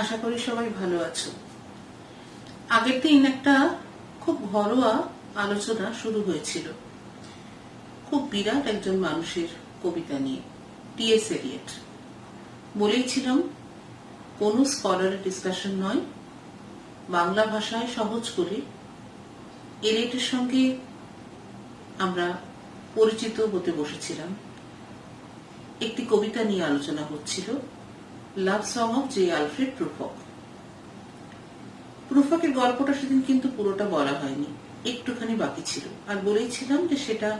আশা করি সবাই ভালো আছো। আগের দিন একটা খুব ঘরোয়া আলোচনা শুরু হয়েছিল খুব বিরাট একজন মানুষের কবিতা নিয়ে, টি.এস. এলিয়ট। বলেইছিলাম কোনো স্কলারের ডিসকাশন নয়, বাংলা ভাষায় সহজ করে এলিয়টের সঙ্গে আমরা পরিচিত হতে বসেছিলাম। একটি কবিতা নিয়ে আলোচনা হচ্ছিল, love song of J Alfred Prufrock. প্রুফকের গল্পটা সেদিন কিন্তু পুরোটা বলা হয়নি, একটুখানি বাকি ছিল। আর বলেইছিলাম যে সেটা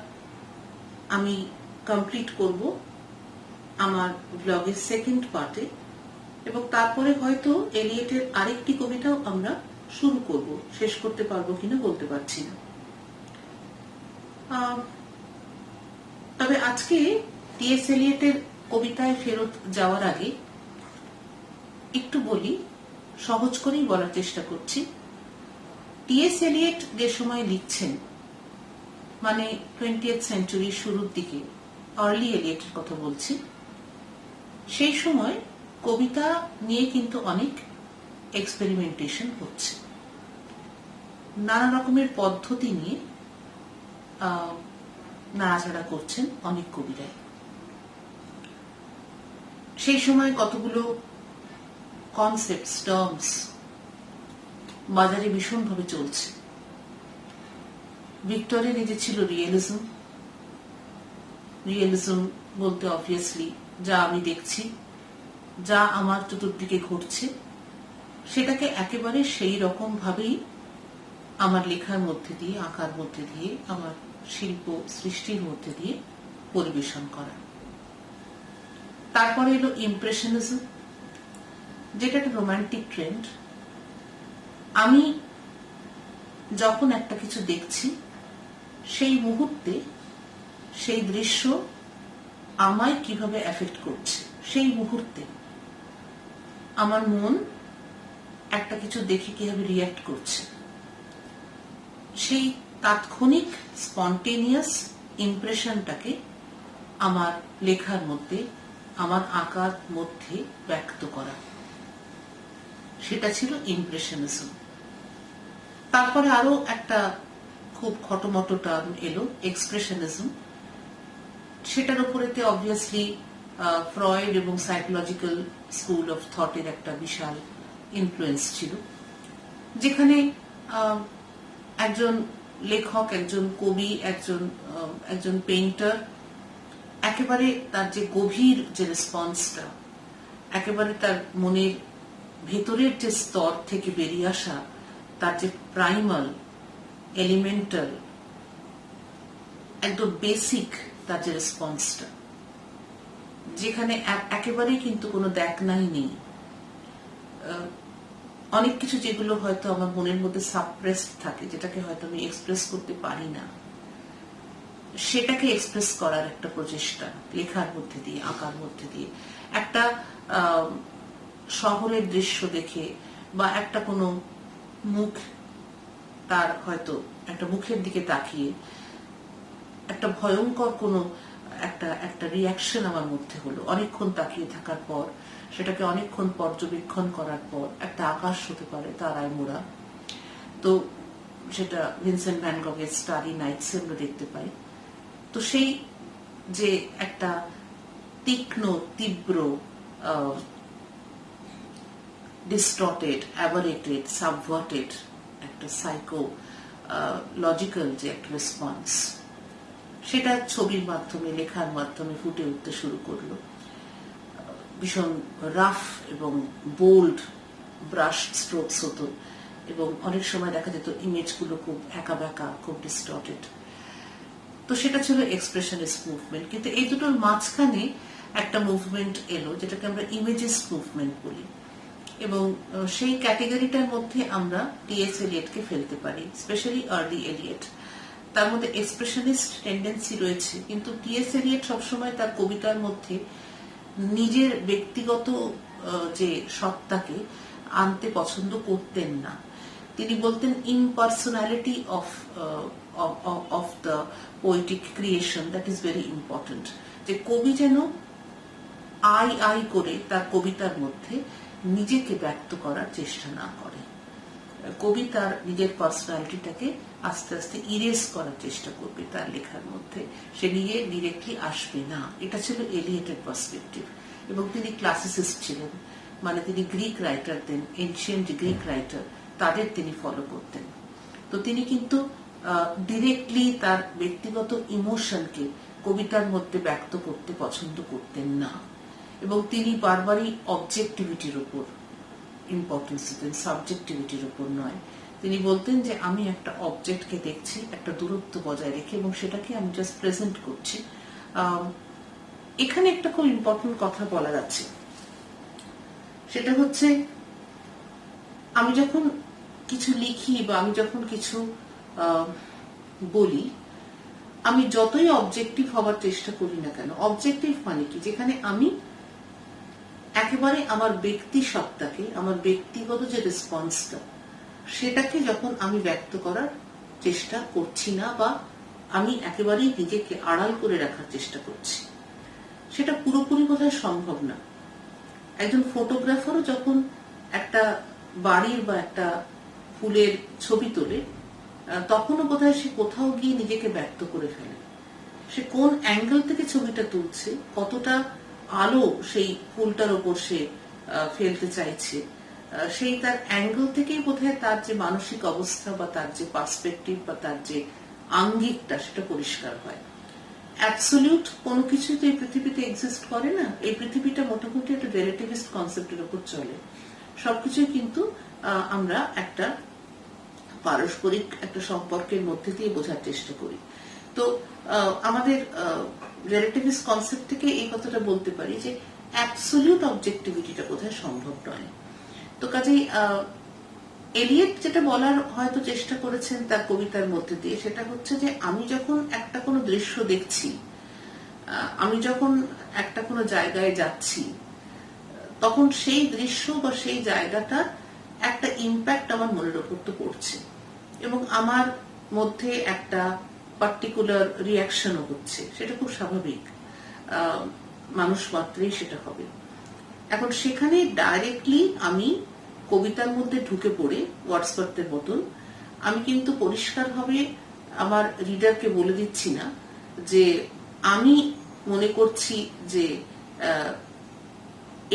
আমি কমপ্লিট করব আমার ব্লগের সেকেন্ড পার্টে, এবং তারপরে হয়তো এলিয়টের আরেকটি কবিতাও আমরা শুরু করব। শেষ করতে পারবো কিনা বলতে পারছি না। তবে আজকে টি.এস. এলিয়টের কবিতায় ফেরত যাওয়ার আগে একটু বলি, সহজ করেই বলার চেষ্টা করছি। টি.এস. এলিয়ট যে সময় লিখছেন, মানে 20th সেঞ্চুরির শুরুর দিকে, আর্লি এলিয়টের কথা বলছি, সেই সময় কবিতা নিয়ে কিন্তু অনেক এক্সপেরিমেন্টেশন হচ্ছে, নানা রকমের পদ্ধতি নিয়ে নাড়াচাড়া করছেন অনেক কবিরাই। সেই সময় কতগুলো কনসেপ্টস, টার্মস বাজারে ভীষণভাবে চলছে। ভিক্টোরিয়া নিজে ছিল রিয়েলিজম। রিয়েলিজম বলতে অবভিয়াসলি যা আমি দেখছি, যা আমার চতুর্দিকে ঘটছে, সেটাকে একেবারে সেই রকম ভাবেই আমার লেখার মধ্যে দিয়ে, আঁকার মধ্যে দিয়ে, আমার শিল্প সৃষ্টির মধ্যে দিয়ে পরিবেশন করা। তারপরে এলো ইমপ্রেশনিজম, যেটা একটা রোমান্টিক ট্রেন্ড। আমি যখন একটা কিছু দেখছি, সেই মুহূর্তে সেই দৃশ্য আমায় কিভাবে এফেক্ট করছে, সেই মুহূর্তে আমার মন একটা কিছু দেখে কিভাবে রিঅ্যাক্ট করছে, সেই তাৎক্ষণিক স্পন্টেনিয়াস ইমপ্রেশনটাকে আমার লেখার মধ্যে, আমার আঁকার মধ্যে ব্যক্ত করা, সেটা ছিল ইমপ্রেশনিজম। তারপরে আরো একটা খুব খটোমটো টার্ম এলো, এক্সপ্রেশনিজম। সেটার উপরেতে অবভিয়াসলি ফ্রয়েড এবং সাইকোলজিক্যাল স্কুল অফ থটের একটা বিশাল ইনফ্লুয়েন্স ছিল, যেখানে একজন লেখক, একজন কবি, একজন পেইন্টার একেবারে তার যে গভীর যে রেসপন্সটা, একেবারে তার মনের ভেতরের যে স্তর থেকে বেরিয়ে আসা, তার যে প্রাইমাল, এলিমেন্টাল, একদম বেসিক তার যে রেসপন্সটা, যেখানে একেবারেই কিন্তু কোনো দেখনাই নেই। অনেক কিছু যেগুলো হয়তো আমার মনের মধ্যে সাপ্রেসড থাকে, যেটাকে হয়তো আমি এক্সপ্রেস করতে পারি না, সেটাকে এক্সপ্রেস করার একটা প্রচেষ্টা লেখার মধ্যে দিয়ে, আঁকার মধ্যে দিয়ে। একটা শহরের দৃশ্য দেখে বা একটা কোনো মুখ, তার হয়তো একটা মুখের দিকে তাকিয়ে একটা ভয়ঙ্কর কোনো একটা রিয়াকশন আমার মধ্যে হলো, অনেকক্ষণ তাকিয়ে থাকার পর, সেটাকে অনেকক্ষণ পর্যবেক্ষণ করার পর একটা আকাশ হতে পারে তারায় মোড়া। তো সেটা ভিনসেন্ট ভ্যান গগের স্টারি নাইটসে আমরা দেখতে পাই। তো সেই যে একটা তীক্ষ্ণ, তীব্র, ডিস্টর্টেড, অ্যাবারেটেড, সাবভার্টেড একটা সাইকোলজিক্যাল যে একটা রেসপন্স, সেটা ছবির মাধ্যমে, লেখার মাধ্যমে ফুটে উঠতে শুরু করলো। ভীষণ রাফ এবং বোল্ড ব্রাশ স্ট্রোকস হতো, এবং অনেক সময় দেখা যেত ইমেজগুলো খুব একা বেঁকা, খুব ডিস্টর্টেড। তো সেটা ছিল এক্সপ্রেশনিস্ট মুভমেন্ট। কিন্তু এই দুটোর মাঝখানে একটা মুভমেন্ট এলো, যেটাকে আমরা ইমেজেস মুভমেন্ট বলি, এবং সেই ক্যাটেগরিটার মধ্যে আমরা টি.এস. এলিয়টকে ফেলতে পারি, স্পেশালি আর্লি এলিয়ট। তার মধ্যে এক্সপ্রেশনিস্ট টেন্ডেন্সি রয়েছে, কিন্তু টি.এস. এলিয়ট সবসময় তার কবিতার মধ্যে নিজের ব্যক্তিগত যে সত্তাকে আনতে পছন্দ করতেন না। তিনি বলতেন impersonality of the poetic creation, that is very important. যে কবি যেন আই করে তার কবিতার মধ্যে নিজেকে ব্যক্ত করার চেষ্টা না করে। কবি তার নিজের পার্সোনালিটিটাকে আস্তে আস্তে ইরেজ করার চেষ্টা করবে তার লেখার মধ্যে, সে নিজে ডিরেক্টলি আসবে না। এটা ছিল এলিয়েটের পার্সপেক্টিভ। এবং তিনি ক্লাসিসিস্ট ছিলেন, মানে তিনি গ্রিক রাইটারদের, এনশিয়েন্ট গ্রিক রাইটার, তাদের তিনি ফলো করতেন। তো তিনি কিন্তু ডিরেক্টলি তার ব্যক্তিগত ইমোশনকে কবিতার মধ্যে ব্যক্ত করতে পছন্দ করতেন না। এবং তিনি বারবারই অবজেক্টিভিটির উপর ইম্পর্টেন্স দিতেন, সাবজেক্টিভিটির উপর নয়। তিনি বলতেন যে আমি একটা অবজেক্টকে দেখছি একটা দূরত্ব বজায় রেখে, এবং সেটাকে আমি জাস্ট প্রেজেন্ট করছি। এখানে একটা খুব ইম্পর্টেন্ট কথা বলার আছে, সেটা হচ্ছে আমি যখন কিছু লিখি বা আমি যখন কিছু বলি, আমি যতই অবজেক্টিভ হওয়ার চেষ্টা করি না কেন, অবজেক্টিভ মানে কি, যেখানে আমি একেবারে আমার ব্যক্তি সত্তাকে, আমার ব্যক্তিগত যে রেসপন্সটা, সেটাকে যখন আমি ব্যক্ত করার চেষ্টা করছি না, বা আমি একেবারেই নিজেকে আড়াল করে রাখার চেষ্টা করছি, সেটা পুরোপুরি বোধহয় সম্ভব না। একজন ফটোগ্রাফারও যখন একটা বাড়ির বা একটা ফুলের ছবি তোলে, তখনও বোধহয় সে কোথাও গিয়ে নিজেকে ব্যক্ত করে ফেলে। সে কোন অ্যাঙ্গেল থেকে ছবিটা তুলছে, কতটা আলো সেই ফুলটার ওপর সে ফেলতে চাইছে, সেই তার অ্যাঙ্গেল থেকেই বোধহয় তার যে মানসিক অবস্থা বা তার যে পার্সপেক্টিভ বা তার যে আঙ্গিকটা, সেটা পরিষ্কার হয়। অ্যাবসলিউট কোনো কিছুই তো এই পৃথিবীতে এক্সিস্ট করে না। এই পৃথিবীটা মোটামুটি একটা রিলেটিভিস্ট কনসেপ্টের উপর চলে। সবকিছুই কিন্তু আমরা একটা পারস্পরিক একটা সম্পর্কের মধ্যে দিয়ে বোঝার চেষ্টা করি। তো আমাদের রিলেটিভিস্ট কনসেপ্ট থেকে এই কথাটা বলতে পারি যে অ্যাবসলিউট অবজেক্টিভিটিটা বোধহয় সম্ভব নয়। তো কাজেই এলিয়েট যেটা বলার হয়তো চেষ্টা করেছেন তার কবিতার মধ্যে দিয়ে, সেটা হচ্ছে যে আমি যখন একটা কোনো দৃশ্য দেখছি, আমি যখন একটা কোনো জায়গায় যাচ্ছি, তখন সেই দৃশ্য বা সেই জায়গাটার একটা ইম্প্যাক্ট আমার মনের উপর তো পড়ছে, এবং আমার মধ্যে একটা পার্টিকুলার রিয়াকশনও হচ্ছে। সেটা খুব স্বাভাবিক, মানুষ মাত্রই সেটা হবে। এখন সেখানে ডাইরেক্টলি আমি কবিতার মধ্যে ঢুকে পড়ে ওয়ার্ডসওয়ার্থের মতন আমি কিন্তু পরিষ্কারভাবে আমার রিডারকে বলে দিচ্ছি না যে আমি মনে করছি যে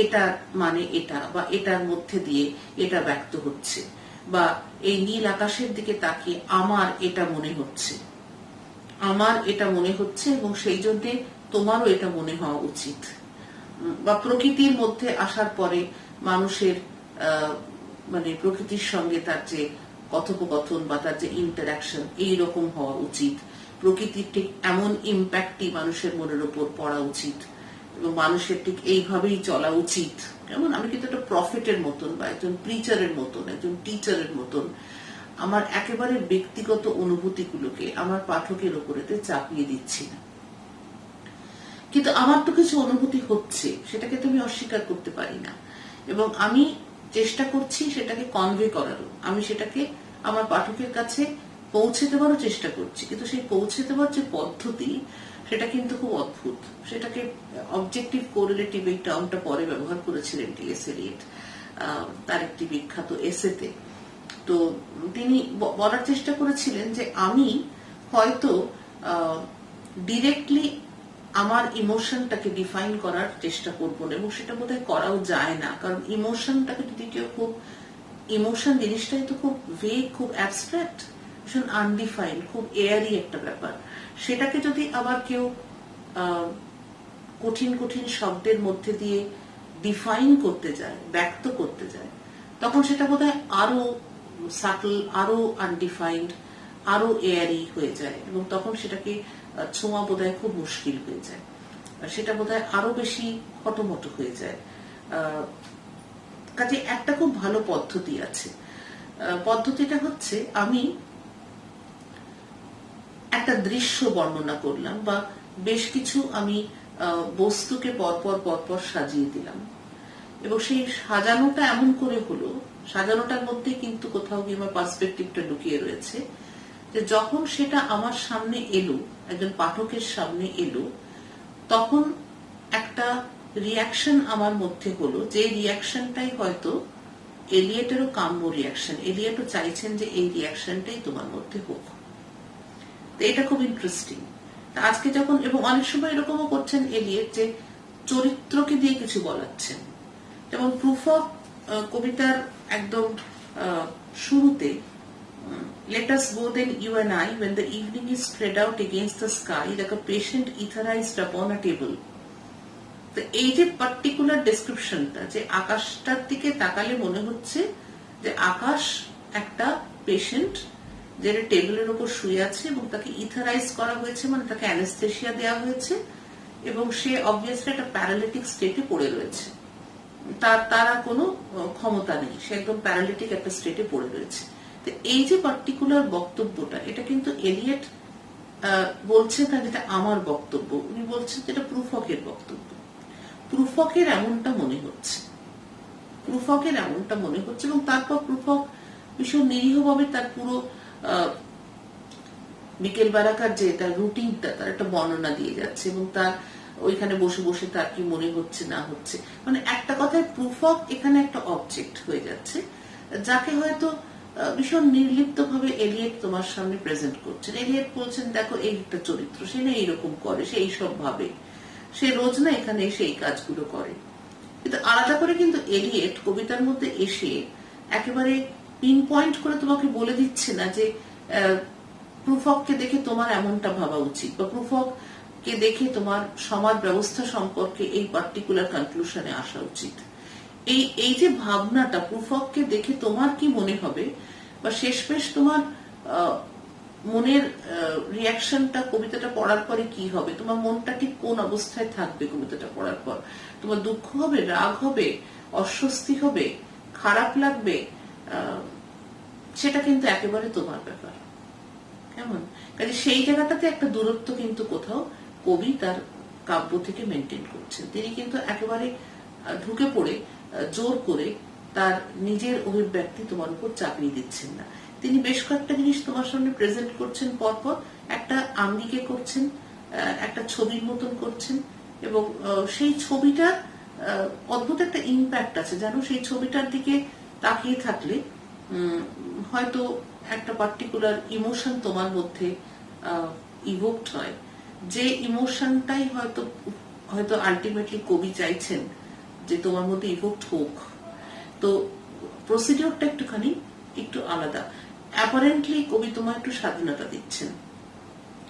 এটা মানে এটা, বা এটার মধ্যে দিয়ে এটা ব্যক্ত হচ্ছে, বা এই নীল আকাশের দিকে তাকিয়ে আমার এটা মনে হচ্ছে, আমার এটা মনে হচ্ছে, এবং সেই জন্য তোমারও এটা মনে হওয়া উচিত। বা প্রকৃতির মধ্যে আসার পরে মানুষের মানে প্রকৃতির সঙ্গে তার যে কথোপকথন বা তার যে ইন্টারাকশন এইরকম হওয়া উচিত। প্রকৃতির ঠিক এমন ইম্প্যাক্টই মানুষের মনের উপর পড়া উচিত, এবং মানুষের ঠিক এইভাবেই চলা উচিত। যেমন আমি কিন্তু একটা প্রফেটের মতন বা একজন প্রিচারের মতন, একজন টিচারের মতন আমার একেবারে ব্যক্তিগত অনুভূতিগুলোকে আমার পাঠকের উপরেতে চাপিয়ে দিচ্ছি না। কিন্তু আমার তো কিছু অনুভূতি হচ্ছে, সেটাকে তো আমি অস্বীকার করতে পারি না, এবং আমি চেষ্টা করছি সেটাকে কনভে করারও, আমি সেটাকে আমার পাঠকের কাছে পৌঁছে দেওয়ারও চেষ্টা করছি। কিন্তু সেই পৌঁছে দেওয়ার যে পদ্ধতি, সেটা কিন্তু খুব অদ্ভুত। সেটাকে অবজেক্টিভ কোরিলেটিভ এই টার্মটা পরে ব্যবহার করেছিলেন টি.এস. এলিয়ট তার একটি বিখ্যাত এসেতে। তো তিনি বলার চেষ্টা করেছিলেন যে আমি হয়তো ডিরেক্টলি আমার ইমোশনটাকে ডিফাইন করার চেষ্টা করবো না, এবং সেটা বোধহয় করাও যায় না। কারণ ইমোশনটাকে যদি কেউ খুব, ইমোশন জিনিসটাই তো খুব ভেগ, খুব অ্যাবস্ট্রাক্ট, ভীষণ আনডিফাইন্ড, খুব এয়ারি একটা ব্যাপার। সেটাকে যদি আবার কেউ কঠিন কঠিন শব্দের মধ্যে দিয়ে ডিফাইন করতে যায়, ব্যক্ত করতে যায়, তখন সেটা বোধহয় আরো সাটল, আরো আনডিফাইন্ড, আরো এয়ারি হয়ে যায়, এবং তখন সেটাকে ছোঁয়া বোধহয় খুব মুশকিল হয়ে যায়, সেটা বোধহয় আরো বেশি হটমট হয়ে যায়। কাজে একটা খুব ভালো পদ্ধতি আছে। পদ্ধতিটা হচ্ছে আমি একটা দৃশ্য বর্ণনা করলাম, বা বেশ কিছু আমি বস্তুকে পরপর পরপর সাজিয়ে দিলাম, এবং সেই সাজানোটা এমন করে হলো, সাজানোটার মধ্যে কিন্তু কোথাও গিয়ে আমার পার্সপেক্টিভটা লুকিয়ে রয়েছে, যে যখন সেটা আমার সামনে এলো, একজন পাঠকের সামনে এলো, তখন একটা রিয়াকশন আমার মধ্যে হলো, যে রিয়াকশনটাই হয়তো এলিয়েটেরও কাম্য রিয়াকশন, এলিয়েটও চাইছেন যে এই রিয়াকশনটাই তোমার মধ্যে হোক। তো এটা খুব ইন্টারেস্টিং। আজকে যখন, এবং অনেক সময় এরকমও করছেন এলিয়েট যে চরিত্রকে দিয়ে কিছু বলাচ্ছেন, যেমন প্রুফ অফ কবিতার একদম শুরুতে, let us go then you and I when the evening is spread out against the sky like a patient etherized upon a table. তো এই যে পার্টিকুলার ডেসক্রিপশনটা, যে আকাশটার দিকে তাকালে মনে হচ্ছে যে আকাশ একটা পেশেন্ট যে টেবিলের উপর শুয়ে আছে এবং তাকে ইথারাইজ করা হয়েছে, মানে তাকে অ্যানেস্থেশিয়া দেওয়া হয়েছে এবং সে অবভিয়াসলি একটা প্যারালিটিক স্টেটে পড়ে রয়েছে, তার কোনো ক্ষমতা নেই, সে একদম প্যারালিটিক একটা স্টেটে পড়ে রয়েছে। তো এই যে পার্টিকুলার বক্তব্যটা, এটা কিন্তু এলিয়েট বলছে না যেটা আমার বক্তব্য, উনি বলছেন যেটা প্রুফকের বক্তব্য। প্রুফকের এমনটা মনে হচ্ছে, প্রুফকের এমনটা মনে হচ্ছে, এবং তারপর প্রুফক ভীষণ নিরীহভাবে তার পুরো বিকেল বেলাকার যে তার রুটিনটা, তার একটা বর্ণনা দিয়ে যাচ্ছে, এবং তার ওইখানে বসে বসে তার কি মনে হচ্ছে না হচ্ছে, মানে একটা কথায় প্রুফক এখানে একটা অবজেক্ট হয়ে যাচ্ছে, যাকে হয়তো ভীষণ নির্লিপ্ত ভাবে এলিয়েট তোমার সামনে প্রেজেন্ট করছেন। এলিয়েট বলছেন দেখো এই একটা চরিত্র, সে না এইরকম করে, সে এইসব ভাবে, সে রোজ না এখানে এসে এই কাজগুলো করে। কিন্তু আলাদা করে কিন্তু এলিয়েট কবিতার মধ্যে এসে একেবারে পিন পয়েন্ট করে তোমাকে বলে দিচ্ছে না যে প্রুফককে দেখে তোমার এমনটা ভাবা উচিত, বা প্রুফককে দেখে তোমার সমাজ ব্যবস্থা সম্পর্কে এই পার্টিকুলার কনক্লুশনে আসা উচিত। এই যে ভাবনাটা, প্রুফককে দেখে তোমার কি মনে হবে, বা শেষমেশ তোমার মনের রিয়াকশনটা কবিতাটা পড়ার পরে কি হবে, তোমার মনটা ঠিক কোন অবস্থায় থাকবে কবিতাটা পড়ার পর, তোমার দুঃখ হবে, রাগ হবে, অস্বস্তি হবে, খারাপ লাগবে, সেটা কিন্তু একেবারে তোমার ব্যাপার। কেমন কাজে সেই জায়গাটাতে একটা দূরত্ব কিন্তু কোথাও কবি তার কাব্য থেকে মেনটেন করছেন। তিনি কিন্তু একেবারে ঢুকে পড়ে জোর করে তার নিজের অভিব্যক্তি তোমার উপর চাপিয়ে দিচ্ছেন না। তিনি বেশ কয়েকটা জিনিস তোমার সামনে প্রেজেন্ট করছেন, পরপর একটা আঙ্গিকে করছেন, একটা ছবির মতন করছেন, এবং সেই ছবিটার অদ্ভুত একটা ইম্প্যাক্ট আছে জানো। সেই ছবিটার দিকে তাকিয়ে থাকলে হয়তো একটা পার্টিকুলার ইমোশন তোমার মধ্যে ইভোকড হয়, যে ইমোশনটাই হয়তো আলটিমেটলি কবি চাইছেন যে তোমার মধ্যে ইভোকড হোক। তো প্রসিডিওরটা একটু আলাদা। অ্যাপারেন্টলি কবি তোমার একটু স্বাধীনতা দিচ্ছেন,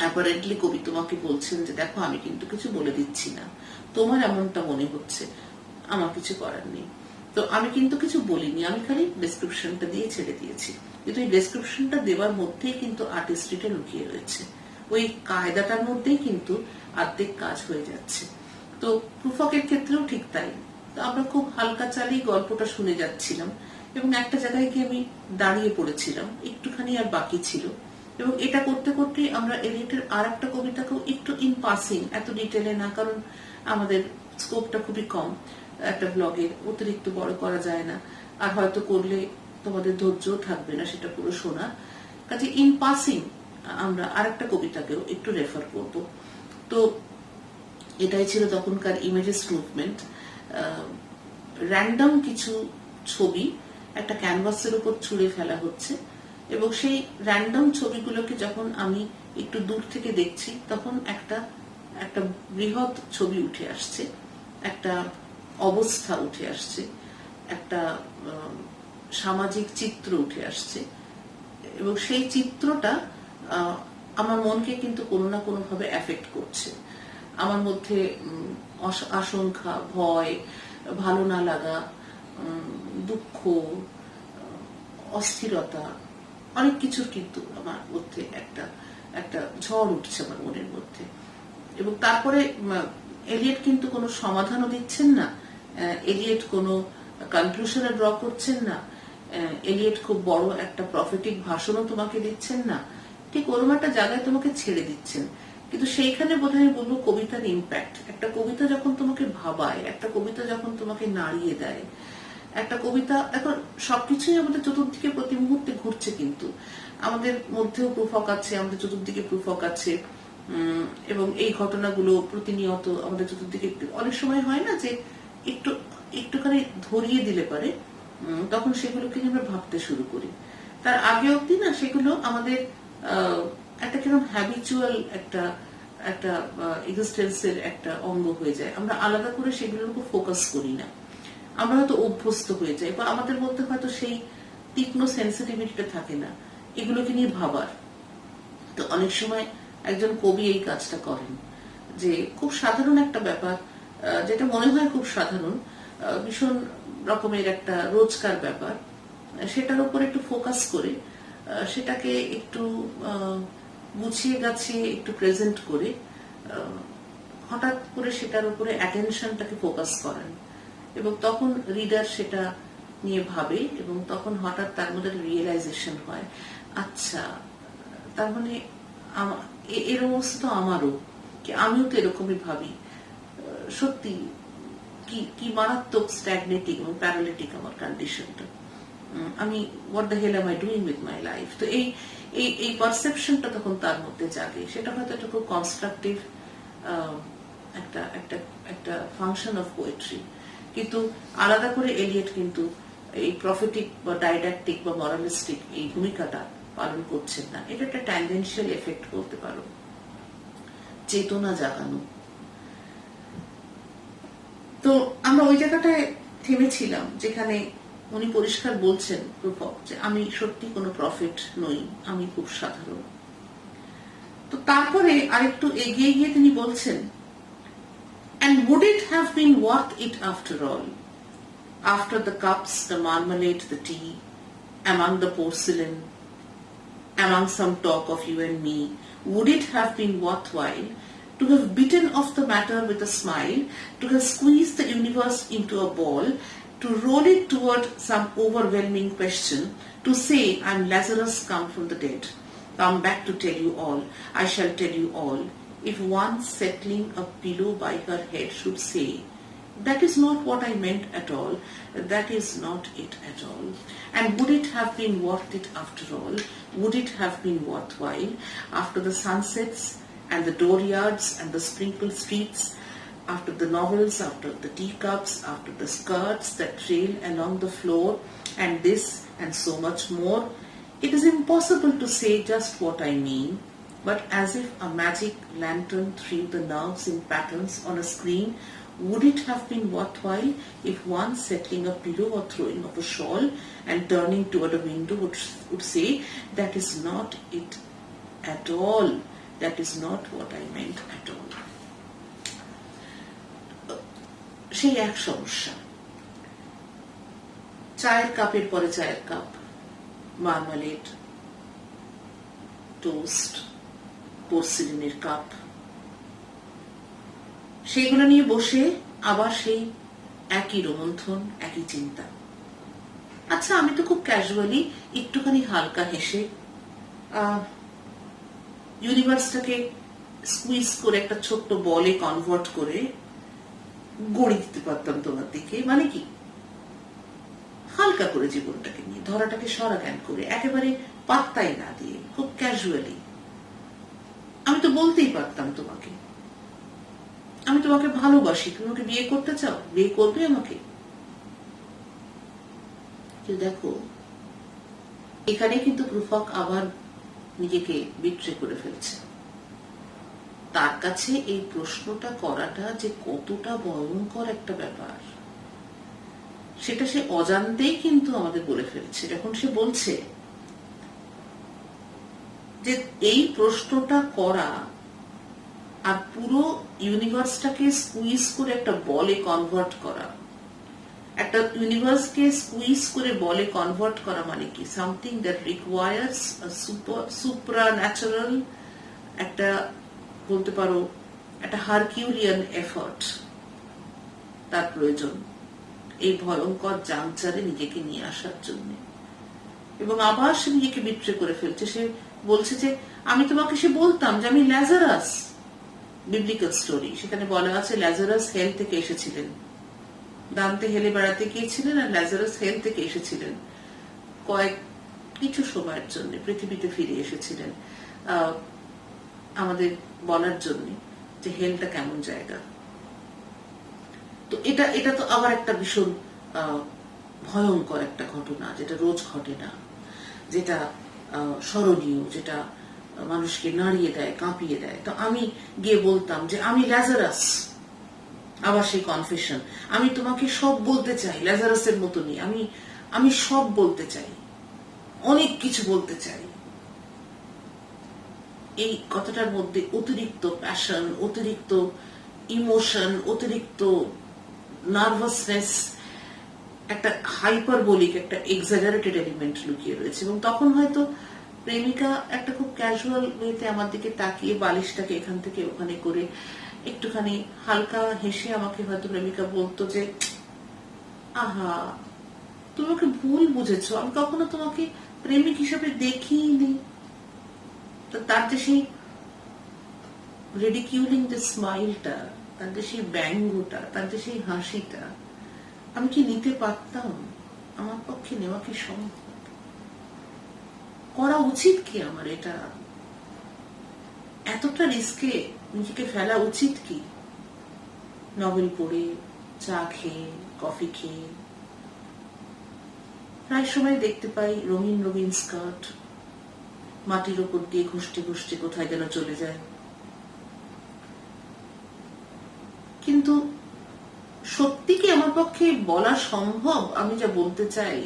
অ্যাপারেন্টলি কবি তোমাকে বলছেন যে দেখো আমি কিন্তু কিছু বলে দিচ্ছি না, তোমার এমনটা মনে হচ্ছে, আমার কিছু করার নেই। তো আমি কিন্তু কিছু বলিনি, আমি খালি ডেসক্রিপশনটা দিয়ে ছেড়ে দিয়েছি। কিন্তু এই ডেসক্রিপশনটা দেওয়ার মধ্যেই কিন্তু আর্টিস্ট্রিটা লুকিয়ে রয়েছে, ওই কায়দাটার মধ্যেই কিন্তু অর্ধেক কাজ হয়ে যাচ্ছে। তো প্রুফকের ক্ষেত্রেও ঠিক তাই। আমরা খুব হালকা চালিয়ে গল্পটা শুনে যাচ্ছিলাম, এবং একটা জায়গায় গিয়ে আমি দাঁড়িয়ে পড়েছিলাম, একটুখানি আর বাকি ছিল, এবং এটা করতে করতে আমরা এলিয়েটের আর একটা কবিতাকেও একটু ইন পাসিং, এত ডিটেলে না, কারণ আমাদের স্কোপটা খুবই কম, একটা ব্লগের অতিরিক্ত বড় করা যায় না, আর হয়তো করলে তোমাদের ধৈর্যও থাকবে না সেটা পুরো শোনা। কাজে ইন পাসিং আমরা আর একটা কবিতাকেও একটু রেফার করব। তো এটাই ছিল তখনকার ইমেজেস মুভমেন্ট। র্যান্ডম কিছু ছবি একটা ক্যানভাসের উপর ছুঁড়ে ফেলা হচ্ছে, এবং সেই র্যান্ডম ছবিগুলোকে যখন আমি একটু দূর থেকে দেখছি, তখন একটা বৃহৎ ছবি উঠে আসছে, একটা অবস্থা উঠে আসছে, একটা সামাজিক চিত্র উঠে আসছে, এবং সেই চিত্রটা আমার মনকে কিন্তু কোনো না কোনো ভাবে এফেক্ট করছে। আমার মধ্যে আশঙ্কা, ভয়, ভালো না লাগা, দুঃখ, অস্থিরতা, অনেক কিছুর কিন্তু আমার মধ্যে একটা ঝড় উঠছে আমার মনের মধ্যে। এবং তারপরে এলিয়েট কিন্তু কোনো সমাধানও দিচ্ছেন না, এলিয়েট কোনো কনক্লুশনে ড্র করছেন না, এলিয়েট খুব বড় একটা প্রফেটিক ভাষণও তোমাকে দিচ্ছেন না, ঠিক ওরকম একটা জায়গায় তোমাকে ছেড়ে দিচ্ছেন। কিন্তু সেইখানে বোধহয় বলবো কবিতার ইম্প্যাক্ট। একটা কবিতা যখন তোমাকে ভাবায়, একটা কবিতা যখন তোমাকে নাড়িয়ে দেয়, একটা কবিতা, এখন সবকিছুই আমাদের চতুর্দিকে প্রতি মুহূর্তে ঘুরছে, কিন্তু আমাদের মধ্যেও প্রুফক আছে, আমাদের চতুর্দিকে প্রুফক আছে, এবং এই ঘটনাগুলো প্রতিনিয়ত আমাদের চতুর্দিকে অনেক সময় হয় না যে একটুখানি ধরিয়ে দিলে পারে তখন সেগুলোকে আমরা ভাবতে শুরু করি। তার আগে অব্দি না সেগুলো আমাদের একটা কিরকম হ্যাবিচুয়াল একটা এক্সিস্টেন্সের একটা অঙ্গ হয়ে যায়। আমরা আলাদা করে সেগুলোর উপর ফোকাস করি না, আমরা হয়তো অভ্যস্ত হয়ে যাই, বা আমাদের মধ্যে হয়তো সেই তীক্ষ্ণ সেন্সিটিভিটিটা থাকে না এগুলোকে নিয়ে ভাবার। তো অনেক সময় একজন কবি এই কাজটা করেন যে খুব সাধারণ একটা ব্যাপার, যেটা মনে হয় খুব সাধারণ, ভীষণ রকমের একটা রোজকার ব্যাপার, সেটার উপর একটু ফোকাস করে সেটাকে একটু গুছিয়ে গাছিয়ে একটু প্রেজেন্ট করে হঠাৎ করে সেটার উপরে অ্যাটেনশনটাকে ফোকাস করেন, এবং তখন রিডার সেটা নিয়ে ভাবে, এবং তখন হঠাৎ তার মধ্যে রিয়েলাইজেশন হয়, আচ্ছা তার মানে এর অবস্থা তো আমারও, কি আমিও তো এরকমই ভাবি, সত্যি কি মারাত্মক স্ট্যাগনেটিং এবং প্যারালিটিক আমার কন্ডিশনটা, আমি what the hell am I doing with my life. তো এই পারসেপশনটা তখন তার মধ্যে জাগে, সেটা হয়তো একটা খুব কনস্ট্রাকটিভ একটা ফাংশন অফ পোয়েট্রি। কিন্তু আলাদা করে এলিয়েট কিন্তু এই প্রফেটিক বা ডাইডাকটিক বা মরালিস্টিক এই ভূমিকাটা পালন করছেন না। এটা একটা ট্যানজেনশিয়াল এফেক্ট বলতে পারো, চেতনা জাগানো। তো আমরা ওই জায়গাটায় থেমেছিলাম যেখানে উনি পরিষ্কার বলছেন রূপক যে আমি সত্যি কোনো প্রফেট নই, আমি খুব সাধারণ। তো তারপরে আরেকটু এগিয়ে গিয়ে তিনি বলছেন, and would it have been worth it after all, after the cups, the marmalade, the tea, among the porcelain, among some talk of you and me, would it have been worthwhile to have bitten off the matter with a smile, to have squeezed the universe into a ball, to roll it toward some overwhelming question, to say, I'm Lazarus come from the dead, come back to tell you all, I shall tell you all, if one settling a pillow by her head should say, that is not what I meant at all, that is not it at all, and would it have been worth it after all, would it have been worthwhile, after the sunsets and the dooryards and the sprinkled streets, after the novels, after the teacups, after the skirts that trail along the floor, and this and so much more, it is impossible to say just what I mean, but as if a magic lantern threw the nerves in patterns on a screen, would it have been worthwhile if one settling a pillow or throwing off a shawl and turning toward a window would say, that is not it at all, that is not what I meant at all. সেই এক সমস্যা, চায়ের কাপের পরে চায়ের cup, marmalade, toast, পোর্সিলিনের cup, সেইগুলো নিয়ে বসে আবার সেই একই রোমন্থন, একই চিন্তা। আচ্ছা আমি তো খুব ক্যাজুয়ালি একটুখানি হালকা হেসে ইউনিভার্সটাকে স্কুইজ করে একটা ছোট্ট বলে কনভার্ট করে গড়ি দিতে পারতাম তোমার দিকে, মানে কি হালকা করে জীবনটাকে নিয়ে ধরাটাকে সরা জ্ঞান করে একেবারে পাত্তাই না দিয়ে খুব ক্যাজুয়ালি আমি তো বলতেই পারতাম তোমাকে, আমি তোমাকে ভালোবাসি, তুমি আমাকে বিয়ে করতে চাও, বিয়ে করবে আমাকে। দেখো এখানে কিন্তু রূপক আবার নিজেকে বিট্রে করে ফেলছে। তার কাছে এই প্রশ্নটা করাটা যে কতটা ভয়ঙ্কর একটা ব্যাপার সেটা সে অজান্তেই কিন্তু আমাদের বলে ফেলছে, যখন সে বলছে যে এই প্রশ্নটা করা আর পুরো ইউনিভার্সটাকে স্কুইজ করে একটা বলে কনভার্ট করা, একটা ইউনিভার্সকে স্কুইজ করে বলে কনভার্ট করা মানে কি সামথিং দ্যাট রিকোয়ার্স সুপ্রান্যাচারাল, একটা বলতে পারো একটা হারকিউলিয়ান এফর্ট তার প্রয়োজন এই ভয়ঙ্কর জাংচারে নিজেকে নিয়ে আসার জন্য। এবং আবার সে নিজেকে বিট্রে করে ফেলছে। সে বলছে যে আমি তোমাকে সে বলতাম যে আমি ল্যাজারাস, বিবলিক্যাল স্টোরি, সেখানে বলা আছে ল্যাজারাস হেল থেকে এসেছিলেন, দান্তে হেলে বেড়াতে গিয়েছিলেন আর ল্যাজারাস হেল থেকে এসেছিলেন, কিছু সময়ের জন্য পৃথিবীতে ফিরে এসেছিলেন। আমাদের বলার জন্য যে হেলটা কেমন জায়গা। তো এটা তো আবার একটা ভীষণ ভয়ঙ্কর একটা ঘটনা, যেটা রোজ ঘটে না, যেটা স্মরণীয়, যেটা মানুষকে নাড়িয়ে দেয়, কাঁপিয়ে দেয়। তো আমি গিয়ে বলতাম যে আমি ল্যাজারাস, আবার সেই কনফেশন, আমি তোমাকে সব বলতে চাই, ল্যাজারাসের মতনই আমি সব বলতে চাই, অনেক কিছু বলতে চাই। এই কথাটার মধ্যে অতিরিক্ত প্যাশন, অতিরিক্ত ইমোশন, অতিরিক্ত নার্ভাসনেস, একটা হাইপারবোলিক, একটা এক্সাজারেটেড এলিমেন্ট লুকিয়ে রয়েছে। এবং তখন হয়তো প্রেমিকা একটা খুব ক্যাজুয়াল ওয়েতে আমার দিকে তাকিয়ে বালিশটাকে এখান থেকে ওখানে করে একটুখানি হালকা হেসে আমাকে হয়তো প্রেমিকা বলতো যে আহা, তুমি আমাকে ভুল বুঝেছো, আমি কখনো তোমাকে প্রেমিক হিসেবে দেখিনি। তো তার যে সেই রিডিকিউলিং যে স্মাইলটা, তার যে সেই ব্যঙ্গটা, তার যে সেই হাসিটা, আমি কি নিতে পারতাম? আমার পক্ষে নেওয়া কি সম্ভব? করা উচিত কি আমার? এটা এতটা রিস্কে নিজেকে ফেলা উচিত কি? নভেল পড়ে, চা খেয়ে, কফি খেয়ে প্রায় সময় দেখতে পাই রঙিন রঙিন স্কার্ট মাটির উপর দিয়ে ঘুষতে ঘুষতে কোথায় যেন চলে যায়। কিন্তু সত্যি কি আমার পক্ষে বলা সম্ভব আমি যা বলতে চাই?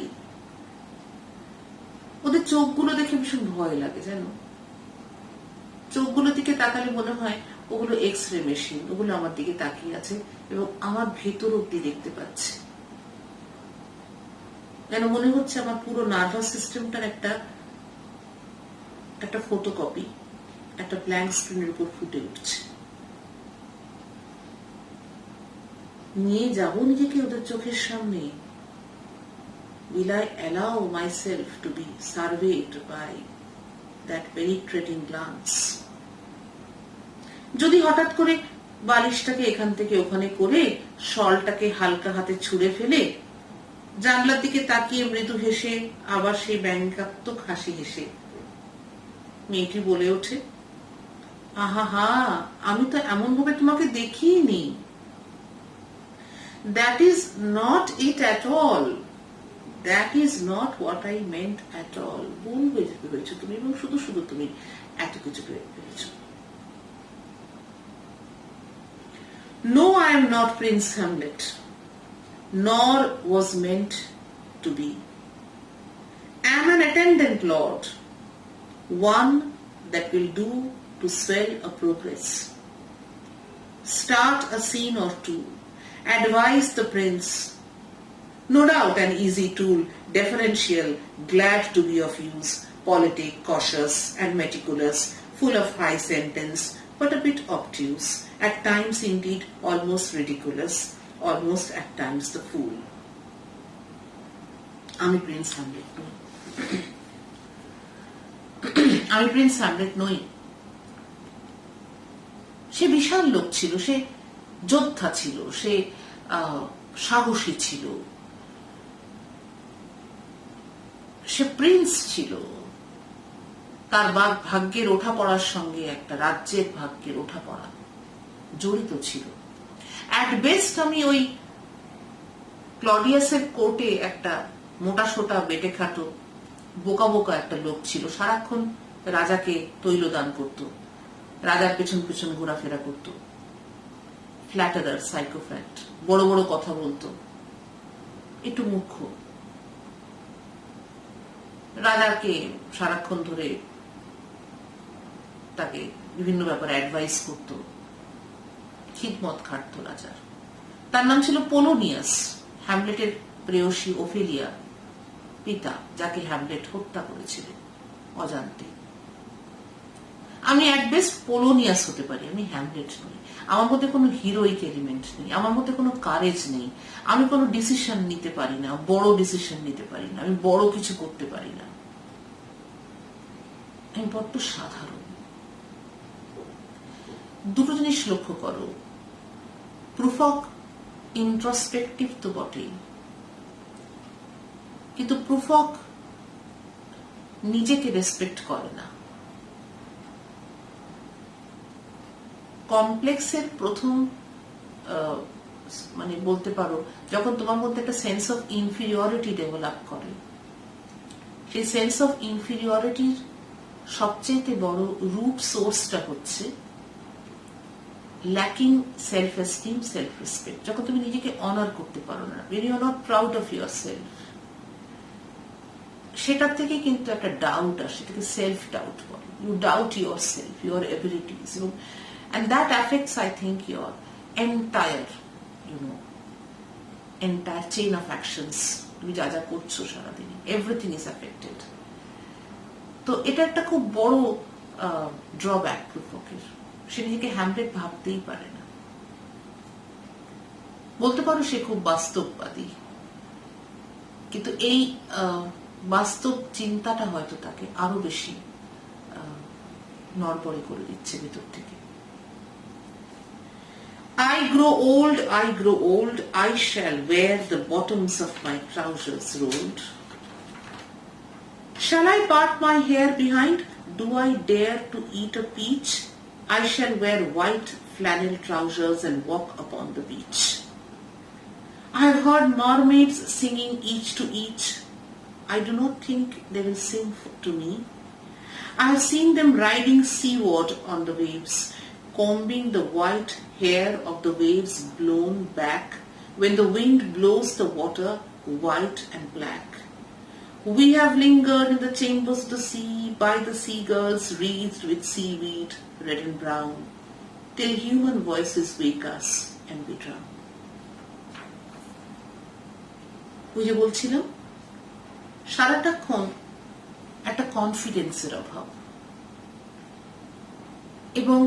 ওদের চোখগুলো দেখে ভীষণ ভয় লাগে, জানো। চোখগুলো দিকে তাকালে মনে হয় ওগুলো এক্স রে মেশিন, ওগুলো আমার দিকে তাকিয়ে আছে এবং আমার ভেতর অব্দি দেখতে পাচ্ছে। যেন মনে হচ্ছে আমার পুরো নার্ভাস সিস্টেমটার একটা ফটোকপি একটা ব্ল্যাঙ্ক স্ক্রিনের উপর ফুটে উঠছে। নিয়ে যাবো নিজেকে ওদের চোখের সামনে? Will I allow myself to be surveyed by that penetrating glance? যদি হঠাৎ করে বালিশটাকে এখান থেকে ওখানে করে শলটাকে হালকা হাতে ছুঁড়ে ফেলে জানলার দিকে তাকিয়ে মৃদু হেসে আবার সেই ব্যঙ্গাত্মক হাসি হেসে মেয়েটি বলে ওঠে, আহা হা, আমি তো এমন ভাবে তোমাকে দেখিনি। That is not it at all. That is not what I meant at all. ভুল হয়েছে তুমি, এবং শুধু শুধু তুমি এত কিছু ভেবেছো। No, I am not Prince Hamlet, nor was meant to be. I am an attendant lord, one that will do to swell a progress. Start a scene or two, advise the prince. No doubt an easy tool, deferential, glad to be of use, politic, cautious and meticulous, full of high sentence, but a bit obtuse, at times indeed almost ridiculous, almost at times the fool. আমি Prince Hamlet নই। আমি Prince Hamlet নই। সে বিশাল লোক ছিল, সে যোদ্ধা ছিল, সে সাহসী ছিল, সে প্রিন্স ছিল। তার ভাগ্যের ওঠা পড়ার সঙ্গে একটা রাজ্যের ভাগ্যের ওঠা পড়া জড়িত ছিল। অ্যাট বেস্ট আমি ওই ক্লডিয়াসের কোর্টে একটা মোটা সোটা বেটে খাটো বোকা বোকা একটা লোক ছিল, সারাক্ষণ রাজাকে তৈলদান করত, রাজার পেছন পেছন ঘোরাফেরা করত, ফ্ল্যাটারার, সাইকোফ্যাট, বড় বড় কথা বলতো, একটু মুখ্য, রাজাকে সারাক্ষণ ধরে তাকে বিভিন্ন ব্যাপারে অ্যাডভাইস করত, খিদমত খাটতো রাজার। তার নাম ছিল পোলোনিয়াস, হ্যামলেটের প্রেয়সী ওফেলিয়া পিতা, যাকে হ্যামলেট হত্যা করেছিলেন অজান্তে। আমি অ্যাট বেস্ট পোলোনিয়াস হতে পারি, আমি হ্যামলেট নই। আমার মধ্যে কোনো হিরোইক এলিমেন্ট নেই, আমার মধ্যে কোনো কারেজ নেই, আমি কোনো ডিসিশন নিতে পারি না, বড় ডিসিশন নিতে পারি না, আমি বড় কিছু করতে পারি না, আমি বড্ড সাধারণ। দুটো জিনিস লক্ষ্য করো, প্রুফক ইন্ট্রোস্পেক্টিভ তো বটেই, কিন্তু প্রুফক নিজেকে রেসপেক্ট করে না। কমপ্লেক্সের প্রথম মানে বলতে পারো যখন তোমার মধ্যে একটা সেন্স অফ ইনফিরিয়রিটি ডেভেলপ করে, সেই সেন্স অফ ইনফিরিয়রিটির সবচেয়ে বড় রুট সোর্সটা হচ্ছে lacking self esteem, self respect. যখন তুমি নিজেকে অনার করতে পারো না, when you are not proud of yourself, সেটার থেকে কিন্তু একটা ডাউট আসে, সেটাকে সেলফ ডাউট বলে। You doubt yourself, your abilities, and that affects, I think, your entire chain of actions। তুমি যা যা করছো সারাদিনে, এভরিথিং ইজ অ্যাফেক্টেড। তো এটা একটা খুব বড় ড্রব্যাক রূপকের, সে নিজেকে হ্যামলেট ভাবতেই পারে না। বলতে পারো সে খুব বাস্তববাদী, কিন্তু এই বাস্তব চিন্তাটা হয়তো তাকে আরো বেশি নড়বড়ে করে দিচ্ছে ভেতর থেকে। I grow old, I shall wear the bottoms of my trousers rolled. Shall I part my hair behind? Do I dare to eat a peach? I shall wear white flannel trousers and walk upon the beach. I have heard mermaids singing each to each. I do not think they will sing to me. I have seen them riding seaward on the waves, combing the white hair of the waves blown back when the wind blows the water white and black. We have lingered in the chambers of the sea by the seagulls wreathed with seaweed red and brown, till human voices wake us and we drown. ওই যে বলছিলাম সারাটাক্ষণ একটা কনফিডেন্সের অভাব, এবং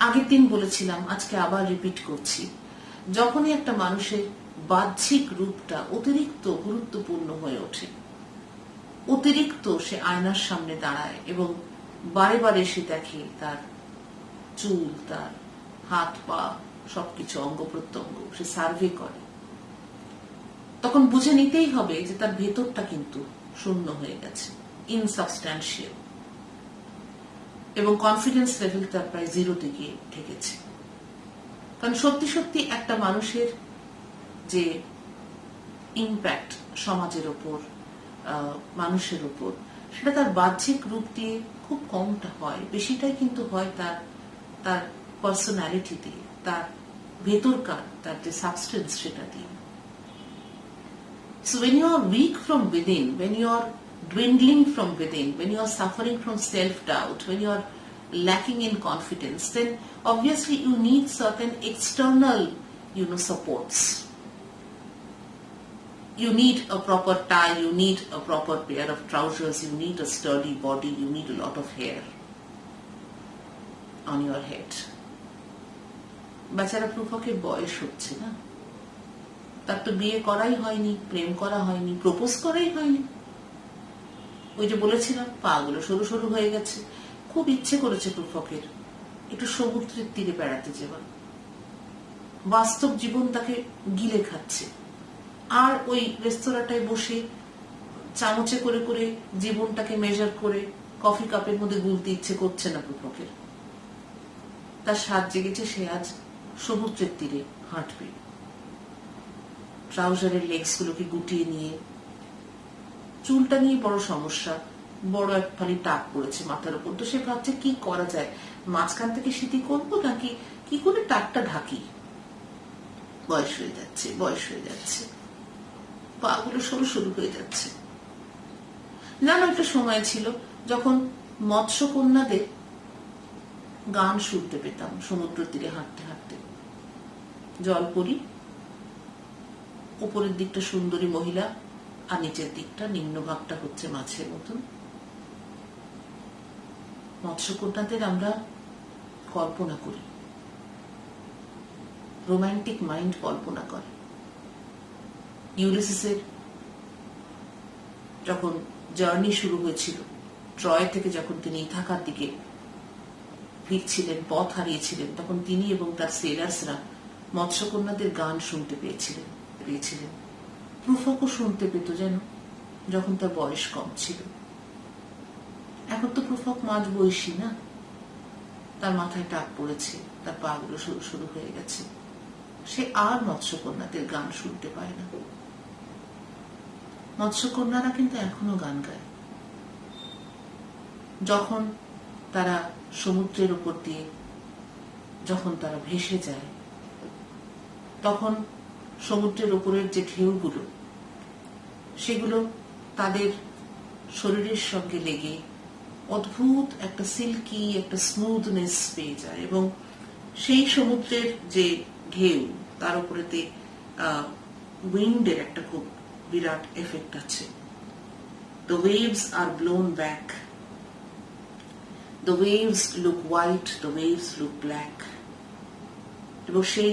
আগের দিন বলেছিলাম, আজকে আবার রিপিট করছি, যখনই একটা মানুষের বাহ্যিক রূপটা অতিরিক্ত গুরুত্বপূর্ণ হয়ে ওঠে, অতিরিক্ত সে আয়নার সামনে দাঁড়ায় এবং বারে বারে সে দেখে তার চুল, তার হাত পা, সবকিছু অঙ্গ প্রত্যঙ্গ সে সার্ভে করে, তখন বুঝে নিতেই হবে যে তার ভেতরটা কিন্তু শূন্য হয়ে গেছে, ইনসাবস্ট্যান্সিয়াল, এবং কনফিডেন্স লেভেল তার প্রায় জিরো দিকে ঠেকেছে। কারণ সত্যি সত্যি একটা মানুষের যে ইম্প্যাক্ট সমাজের ওপর, মানুষের উপর, সেটা তার বাহ্যিক রূপ দিয়ে খুব কমটা হয়, বেশিটাই কিন্তু হয় তার পার্সোনালিটি দিয়ে, তার ভেতরকার তার যে সাবস্টেন্স সেটা দিয়ে। So when you are weak from within, when you are dwindling from within, when you are suffering from self-doubt, when you are lacking in confidence, then obviously you need certain external, supports. You need a proper tie, you need a proper pair of trousers, you need a sturdy body, you need a lot of hair on your head. বেচারা প্রুফকের বয়স হচ্ছে না, তার তো বিয়ে করাই হয়নি, প্রেম করা হয়নি, প্রপোজ করাই হয়নি। ওই যে বলেছিলাম পা গুলো সরু সরু হয়ে গেছে, খুব ইচ্ছে করেছে প্রুফকের একটু সমুদ্রের তীরে বেড়াতে যাওয়ার, বাস্তব জীবন তাকে গিলে খাচ্ছে, আর ওই রেস্তোরাঁটায় বসে চামচে করে করে জীবনটাকে মেজার করে কফি কাপের মধ্যে গুলতে ইচ্ছে করছে না প্রুফকের। তার স্বাদ জেগেছে, সে আজ সমুদ্রের তীরে হাঁটবে, ট্রাউজারের লেগস গুলোকে গুটিয়ে নিয়ে। চুলটা নিয়ে বড় সমস্যা, বড় এক ফালি টাক পড়েছে মাথার উপর, তো সে ভাবছে কি করা যায়, মাঝখান থেকে সিঁথি করবো নাকি কি করে টাকটা ঢাকি। বয়স হয়ে যাচ্ছে, বয়স হয়ে যাচ্ছে, পা গুলো সরু সরু হয়ে যাচ্ছে। জানো একটা সময় ছিল যখন মৎস্যকন্যাদের গান শুনতে পেতাম সমুদ্র তীরে হাঁটতে হাঁটতে। জলপরি, উপরের দিকটা সুন্দরী মহিলা আর নিচের দিকটা নিম্নভাগটা হচ্ছে মাছের মতন। মৎস্যকন্যাদের আমরা কল্পনা করি, রোমান্টিক মাইন্ড কল্পনা করে। ইউলিসিসের যখন জার্নি শুরু হয়েছিল, ট্রয় থেকে যখন তিনি ইথাকার দিকে ফিরছিলেন, পথ হারিয়েছিলেন, তখন তিনি এবং তার সেলার্সরা মৎস্যকন্যাদের গান শুনতে পেয়েছিলেন। প্রুফকও শুনতে পেত যেন, যখন তার বয়স কম ছিল। এখন তো প্রুফক মাঝ বয়সী না, তার মাথায় টাক পড়েছে, তার পা গুলো সরু সরু হয়ে গেছে, সে আর মৎস্যকন্যাদের গান শুনতে পায় না। মৎস্যকন্যারা কিন্তু এখনো গান গায়। যখন তারা সমুদ্রের উপর দিয়ে যখন তারা ভেসে যায়, তখন সমুদ্রের উপরের যে ঢেউগুলো, সেগুলো তাদের শরীরের সঙ্গে লেগে অদ্ভুত একটা সিল্কি, একটা স্মুথনেস পেয়ে যায়, এবং সেই সমুদ্রের যে ঢেউ, তার উপরেতে উইন্ডের একটা খুব বিরাট এফেক্ট আছে। The waves are blown back. The waves look white, the waves look black. এবং সেই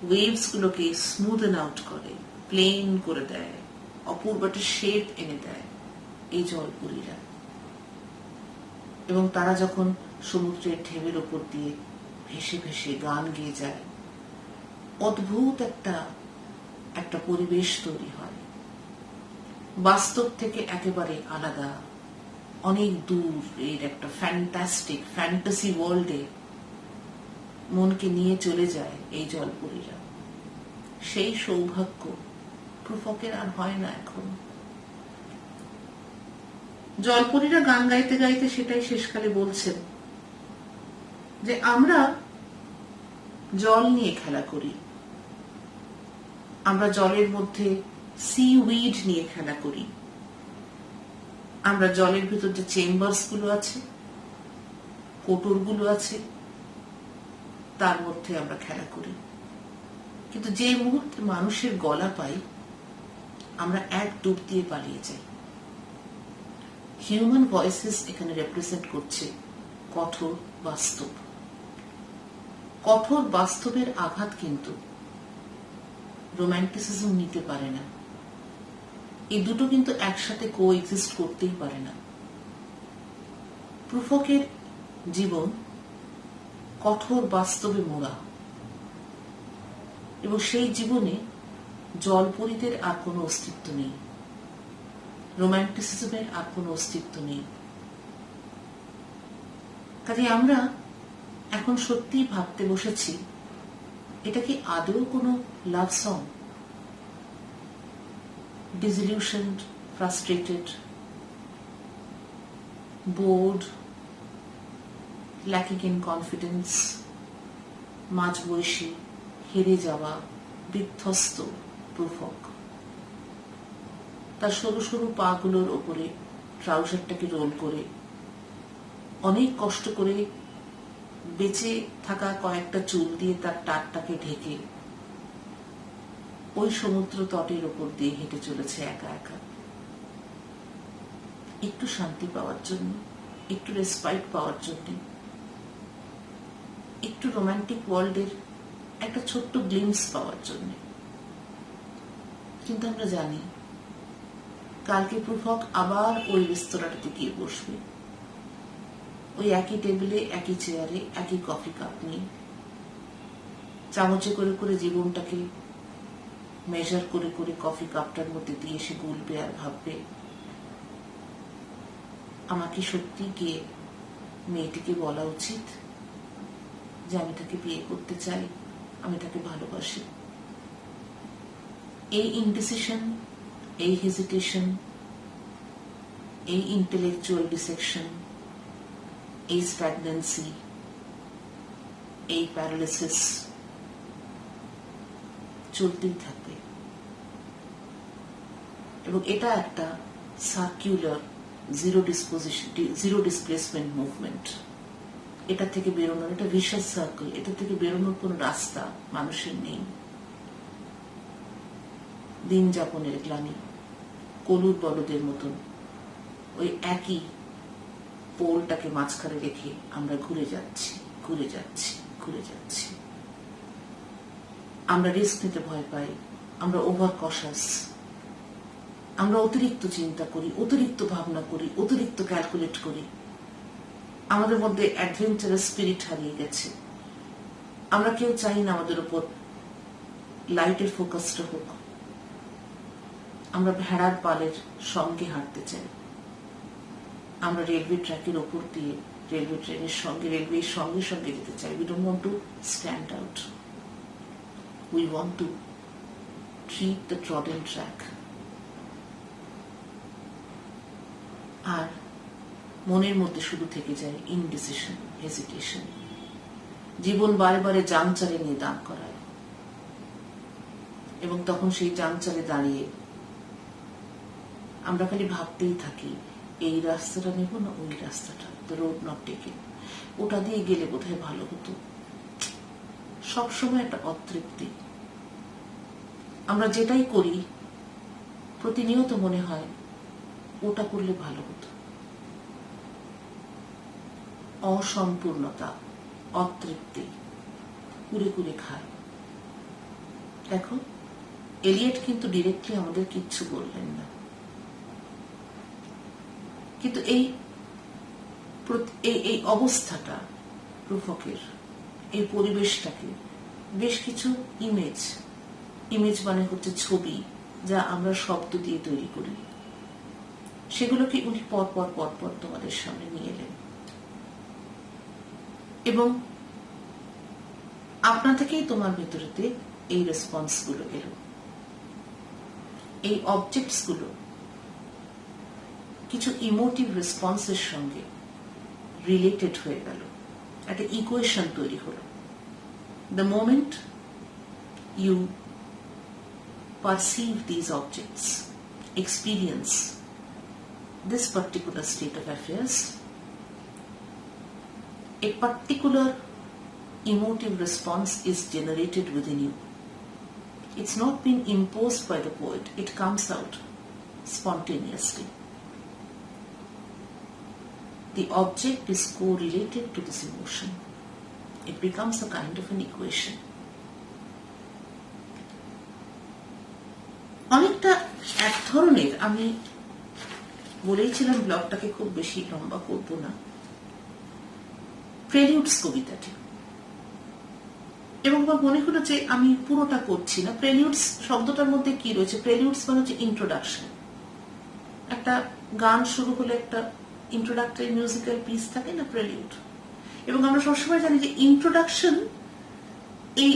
ওয়েভস গুলোকে স্মুথেন আউট করে, প্লেন করে দেয়, অপূর্ব একটা শেপ এনে দেয় এই জলপুরীরা। এবং তারা যখন সমুদ্রের ঢেউয়ের উপর দিয়ে ভেসে ভেসে গান গেয়ে যায়, অদ্ভুত একটা পরিবেশ তৈরি হয়, বাস্তব থেকে একেবারে আলাদা, অনেক দূর, এর একটা ফ্যান্টাস্টিক ফ্যান্টাসি ওয়ার্ল্ডে মনকে নিয়ে চলে যায় এই জলপুরীরা। সেই সৌভাগ্য প্রুফকের আর হয় না এখন। জলপুরীরা গান গাইতে গাইতে সেটাই শেষকালে বলছেন যে আমরা জল নিয়ে খেলা করি, আমরা জলের মধ্যে সি উইড নিয়ে খেলা করি, আমরা জলের ভিতর যে চেম্বার্স গুলো আছে, কোটর গুলো আছে, তার মধ্যে আমরা খেলা করি। কিন্তু যে মুহূর্তে মানুষের গলা পাই, আমরা এক ডুব দিয়ে পালিয়ে যাই। হিউম্যান ভয়েসেস এখানে রিপ্রেজেন্ট করছে কঠোর বাস্তব। কঠোর বাস্তবের আঘাত কিন্তু রোম্যান্টিসিজম নিতে পারে না। এই দুটো কিন্তু একসাথে কো এক্সিস্ট করতেই পারে না। প্রুফকের জীবন কঠোর বাস্তবে মোড়া, এবং সেই জীবনে জলপরীদের আর কোনো অস্তিত্ব নেই, রোম্যান্টিসিজমের আর কোনো অস্তিত্ব নেই। কাজে আমরা এখন সত্যি ভাবতে বসেছি, এটা কি আদৌ কোনো লাভ song? disillusioned, frustrated, bored, lacking in confidence, মাঝবয়সী, হেরে যাওয়া, বিধ্বস্ত প্রুফক তার সরু সরু পা গুলোর ওপরে ট্রাউজারটাকে রোল করে, অনেক কষ্ট করে বেঁচে থাকা কয়েকটা চুল দিয়ে তার টাটটাকে ঢেকে ওই সমুদ্র তটের ওপর দিয়ে হেঁটে চলেছে একা একা, একটু শান্তি পাওয়ার জন্য, একটু রেসপাইট পাওয়ার জন্য, একটু রোমান্টিক ওয়ার্ল্ডের একটা ছোট্ট গ্লিমস পাওয়ার জন্য। কিন্তু আমরা জানি কালকে প্রুফক আবার ওই রেস্তোরাঁটাতে গিয়ে বসবে, ওই একই টেবিলে, একই চেয়ারে, একই কফি কাপ নিয়ে, চামচে করে করে জীবনটাকে মেজার করে করে কফি কাপটার মধ্যে দিয়ে সে গুলবে আর ভাববে, আমাকে সত্যি গিয়ে মেয়েটিকে বলা উচিত যে আমি তাকে বিয়ে করতে চাই, আমি তাকে ভালোবাসি। এই ইনডিসিশন, এই হেজিটেশন, এই ইন্টেলেকচুয়াল ডিসেকশন, এই স্ট্যাগন্যান্সি, এই প্যারালিসিস চলতেই থাকবে, এবং এটা একটা সার্কুলার জিরো ডিসপ্লেসমেন্ট মুভমেন্ট। এটা থেকে বেরোনোর, এটা ভিশাস সার্কেল, এটা থেকে বেরোনোর কোন রাস্তা মানুষের নেই। দিন যাপনের গ্লানি, কলুর বলদের মতন ওই একই পোলটাকে মাঝখানে রেখে আমরা ঘুরে যাচ্ছি, ঘুরে যাচ্ছি, ঘুরে যাচ্ছি। আমরা রিস্ক নিতে ভয় পাই, আমরা ওভার কশাস, আমরা অতিরিক্ত চিন্তা করি, অতিরিক্ত ভাবনা করি, অতিরিক্ত ক্যালকুলেট করি। আমাদের মধ্যে অ্যাডভেঞ্চারাস স্পিরিট হারিয়ে গেছে। আমরা কেউ চাই না আমাদের উপর লাইটের ফোকাসটা হোক। আমরা ভেড়ার পালের সঙ্গে হাঁটতে চাই, আমরা রেলওয়ে ট্র্যাকের ওপর দিয়ে রেলওয়ে ট্রেনের সঙ্গে, রেলওয়ের সঙ্গে সঙ্গে যেতে চাই। We don't want to stand out, we want to treat the trodden track. আর মনের মধ্যে শুধু থেকে যায় ইনডিসিশন, হেজিটেশন। জীবন বারে বারে জাংচারে নিয়ে দাঁড় করায়, এবং তখন সেই জাংচারে দাঁড়িয়ে আমরা খালি ভাবতেই থাকি, এই রাস্তাটা নেব না ওই রাস্তাটা, দ্য রোড নট টেকেন, ওটা দিয়ে গেলে বোধহয় ভালো হতো। সবসময় একটা অতৃপ্তি। আমরা যেটাই করি প্রতিনিয়ত মনে হয় ওটা করলে ভালো হতো। অসম্পূর্ণতা, অতৃপ্তি কুরে কুরে খায়। দেখো, এলিয়েট কিন্তু ডিরেক্টলি আমাদের কিচ্ছু বললেন না, কিন্তু এই অবস্থাটা রূপকের, এই পরিবেশটাকে বেশ কিছু ইমেজ মানে হচ্ছে ছবি, যা আমরা শব্দ দিয়ে তৈরি করি, সেগুলোকে উনি পরপর তোমাদের সামনে নিয়ে এলেন। এবং আপনা থেকেই তোমার ভেতরেতে এই রেসপন্স গুলো এলো, এই অবজেক্টস গুলো কিছু ইমোটিভ রেসপন্সের সঙ্গে রিলেটেড হয়ে গেল, একটা ইকুয়েশন তৈরি হলো। The moment you perceive these objects, experience this particular state of affairs, a particular emotive response is generated within you. It's not been imposed by the poet, it comes out spontaneously. The object is correlated to this emotion. It becomes a kind of an equation. অনেকটা এক ধরনের, আমি বলেইছিলাম ব্লগটাকে খুব বেশি লম্বা করব না, প্রেলিউডস কবিতাটি। এবং আমার মনে হলো যে আমি পুরোটা করছি না। প্রেলিউডস শব্দটার মধ্যে কি রয়েছে? প্রেলিউডস মানে হচ্ছে ইন্ট্রোডাকশন। একটা গান শুরু হলে একটা ইন্ট্রোডাক্টরি মিউজিক্যাল পিস থাকে না, প্রেলিউড। এবং আমরা সবসময় জানি যে ইন্ট্রোডাকশন, এই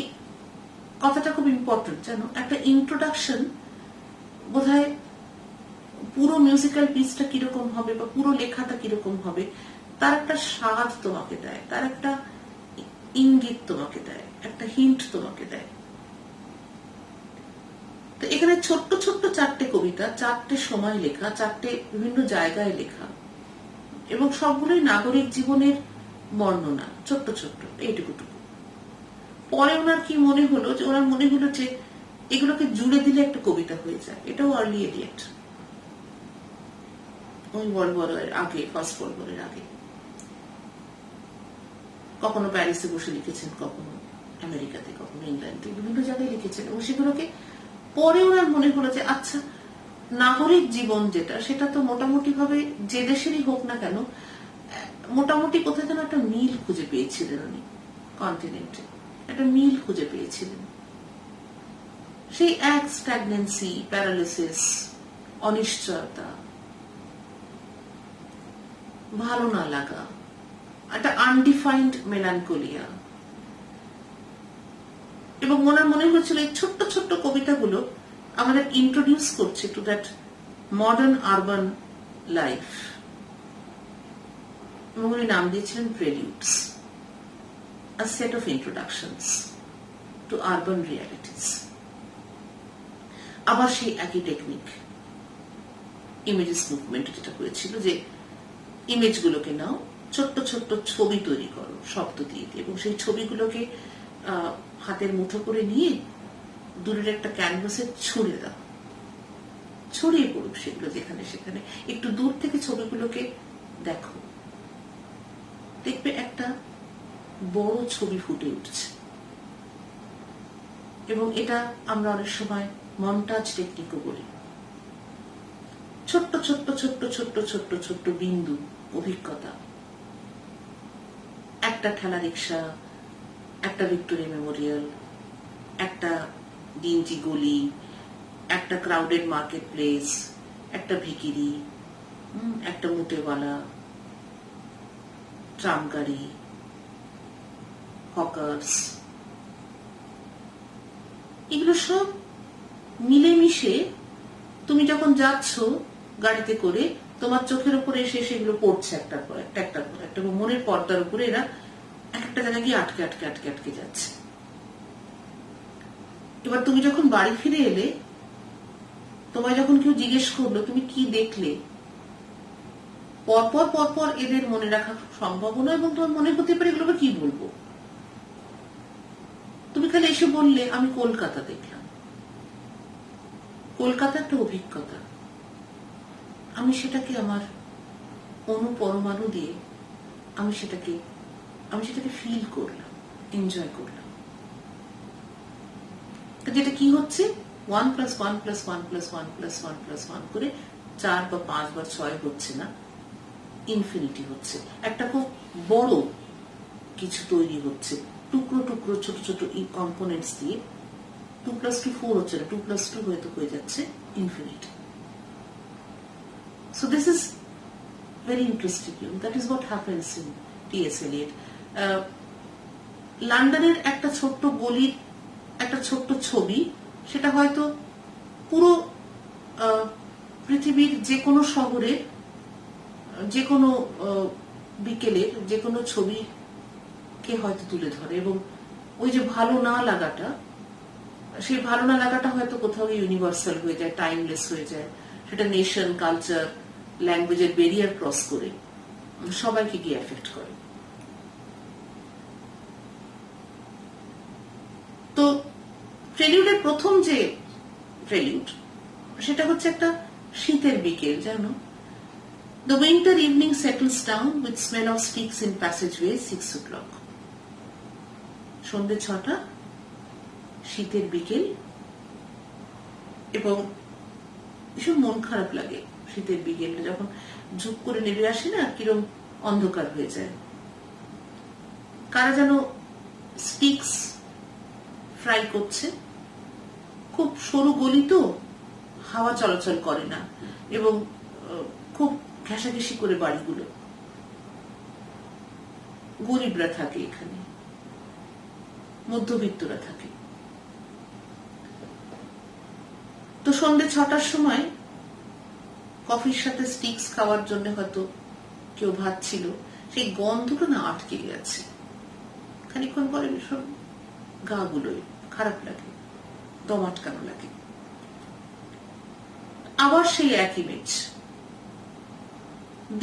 কথাটা খুব ইম্পর্টেন্ট, জানো। একটা ইন্ট্রোডাকশন বোধহয় পুরো মিউজিক্যাল পিসটা কিরকম হবে বা পুরো লেখাটা কিরকম হবে তার একটা স্বাদ তোমাকে দেয়, তার একটা ইঙ্গিত তোমাকে দেয়, একটা হিন্ট তোমাকে দেয়। তো এখানে ছোট্ট ছোট্ট চারটে কবিতা, চারটে সময় লেখা, চারটে বিভিন্ন জায়গায় লেখা, এবং সবগুলোই নাগরিক জীবনের বর্ণনা, ছোট্ট ছোট্ট এইটুকুটুকু। পরে ওনার কি মনে হলো, যে ওনার মনে হলো যে এগুলোকে জুড়ে দিলে একটা কবিতা হয়ে যায়। এটাও আর্লি এলিয়েট, ওই ওয়ার্ল্ড ওয়ারের আগে, ফার্স্ট ওয়ার্ল্ড ওয়ারের আগে। কখনো প্যারিসে বসে লিখেছেন, কখনো আমেরিকাতে, কখনো ইংল্যান্ডে, বিভিন্ন জায়গায় লিখেছেন। এবং সেগুলোকে পরে ওনার মনে হলো যে আচ্ছা, নাগরিক জীবন যেটা, সেটা তো মোটামুটি ভাবে যে দেশেরই হোক না কেন, মোটামুটি কোথায় যেন একটা মিল খুঁজে পেয়েছিলেন উনি, কন্টিনেন্টে একটা মিল খুঁজে পেয়েছিলেন। সেই এক স্ট্যাগনেন্সি, প্যারালিসিস, অনিশ্চয়তা, ভালো না লাগা, একটা আনডিফাইন্ড মেলানকোলিয়া। এবং ওনার মনে হয়েছিল এই ছোট্ট ছোট্ট কবিতাগুলো আমাদের ইন্ট্রোডিউস করছে to that modern urban life. এবং উনি নাম দিয়েছিলেন প্রেলিউডস, a set of introductions to urban realities. আবার সেই একই টেকনিক, ইমেজেস মুভমেন্ট যেটা হয়েছিল, যে ইমেজগুলোকে নাও, ছোট্ট ছোট্ট ছবি তৈরি করো শব্দ দিয়ে, এবং সেই ছবিগুলোকে হাতের মুঠো করে নিয়ে দূরের একটা ক্যানভাসে ছুঁড়ে দাও, ছড়িয়ে পড়ুক সেগুলো যেখানে সেখানে। একটু দূর থেকে ছবিগুলোকে দেখো, দেখবে একটা বড় ছবি ফুটে উঠছে। এবং এটা আমরা অনেক সময় মন্টাজ টেকনিকও বলি। ছোট্ট ছোট্ট ছোট্ট ছোট্ট ছোট্ট ছোট্ট বিন্দু অভিজ্ঞতা, একটা ঠেলা রিক্সা, একটা ভিক্টোরিয়া মেমোরিয়াল, একটা ডিঞ্জি গলি, একটা ক্রাউডেড মার্কেট প্লেস, একটা ভিকিরি, একটা মুটেওয়ালা, ট্রাম গাড়ি, হকার্স, এগুলো সব মিলেমিশে তুমি যখন যাচ্ছ গাড়িতে করে, তোমার চোখের উপরে এসে সেগুলো পড়ছে একটার পর একটা, একটার পর একটা, মনের পর্দার উপরে এরা এক একটা জায়গায় গিয়ে আটকে আটকে আটকে আটকে যাচ্ছে। এবার তুমি যখন বাড়ি ফিরে এলে, তোমায় যখন কেউ জিজ্ঞেস করলো তুমি কি দেখলে, পরপর পরপর এদের মনে রাখা সম্ভব নয়, এবং তোমার মনে হতে পারে এগুলোকে কি বলবো। তুমি খালি এসে বললে আমি কলকাতা দেখলাম। কলকাতা একটা অভিজ্ঞতা, আমি সেটাকে আমার অনুপরমাণু দিয়ে আমি সেটাকে ফিল করলাম, এনজয় করলাম। যেটা কি হচ্ছে 1+1+1+1+1+1 করে 4 বা 5 বা 6 হচ্ছে না, ইনফিনিটি হচ্ছে। একটা খুব বড় কিছু তৈরি হচ্ছে টুকরো টুকরো ছোট ছোট কম্পোনেন্টস দিয়ে। 2+2 4 হচ্ছে না, 2+2 হয়তো হয়ে যাচ্ছে infinity. So this is very interesting. That is what happens in T.S. Eliot. লন্ডনের একটা ছোট্ট গলির একটা ছোট্ট ছবি, সেটা হয়তো পুরো পৃথিবীর যে কোনো শহরে যে কোনো বিকেলের যে কোনো ছবিকে হয়তো তুলে ধরে। এবং ওই যে ভালো না লাগাটা, সেই ভালো না লাগাটা হয়তো কোথাও ইউনিভার্সাল হয়ে যায়, টাইমলেস হয়ে যায়। সেটা নেশন, কালচার, ল্যাঙ্গুয়েজের ব্যারিয়ার ক্রস করে সবাইকে গিয়ে এফেক্ট করে। তো প্রেলিউডের প্রথম যে প্রেলিউড, সেটা হচ্ছে একটা শীতের বিকেল, জানো। The winter evening settles down with smell of sticks in passageway 6 o'clock. সন্ধ্যে 6টা, শীতের বিকেল, এবং ভীষণ মন খারাপ লাগে শীতের বিকেলটা যখন ঝুপ করে নেমে আসে না, কিরম অন্ধকার হয়ে যায়। কারা যেন স্টিক্স ফ্রাই করছে, খুব সরু গলি তো, হাওয়া চলাচল করে না, এবং খুব ঘেঁষাঘেঁষি করে বাড়িগুলো। গরিবরা থাকে এখানে, মধ্যবিত্তরা থাকে। তো সন্ধ্যে 6টার সময় কফির সাথে স্টিক্স খাওয়ার জন্য হয়তো কেউ ভাবছিল, সেই গন্ধটা না আটকে গেছে। খানিকক্ষণ পরে ভীষণ গা গুলোয় খারাপ লাগে, দম আটকানো লাগে। আবার সেই এক ইমেজ,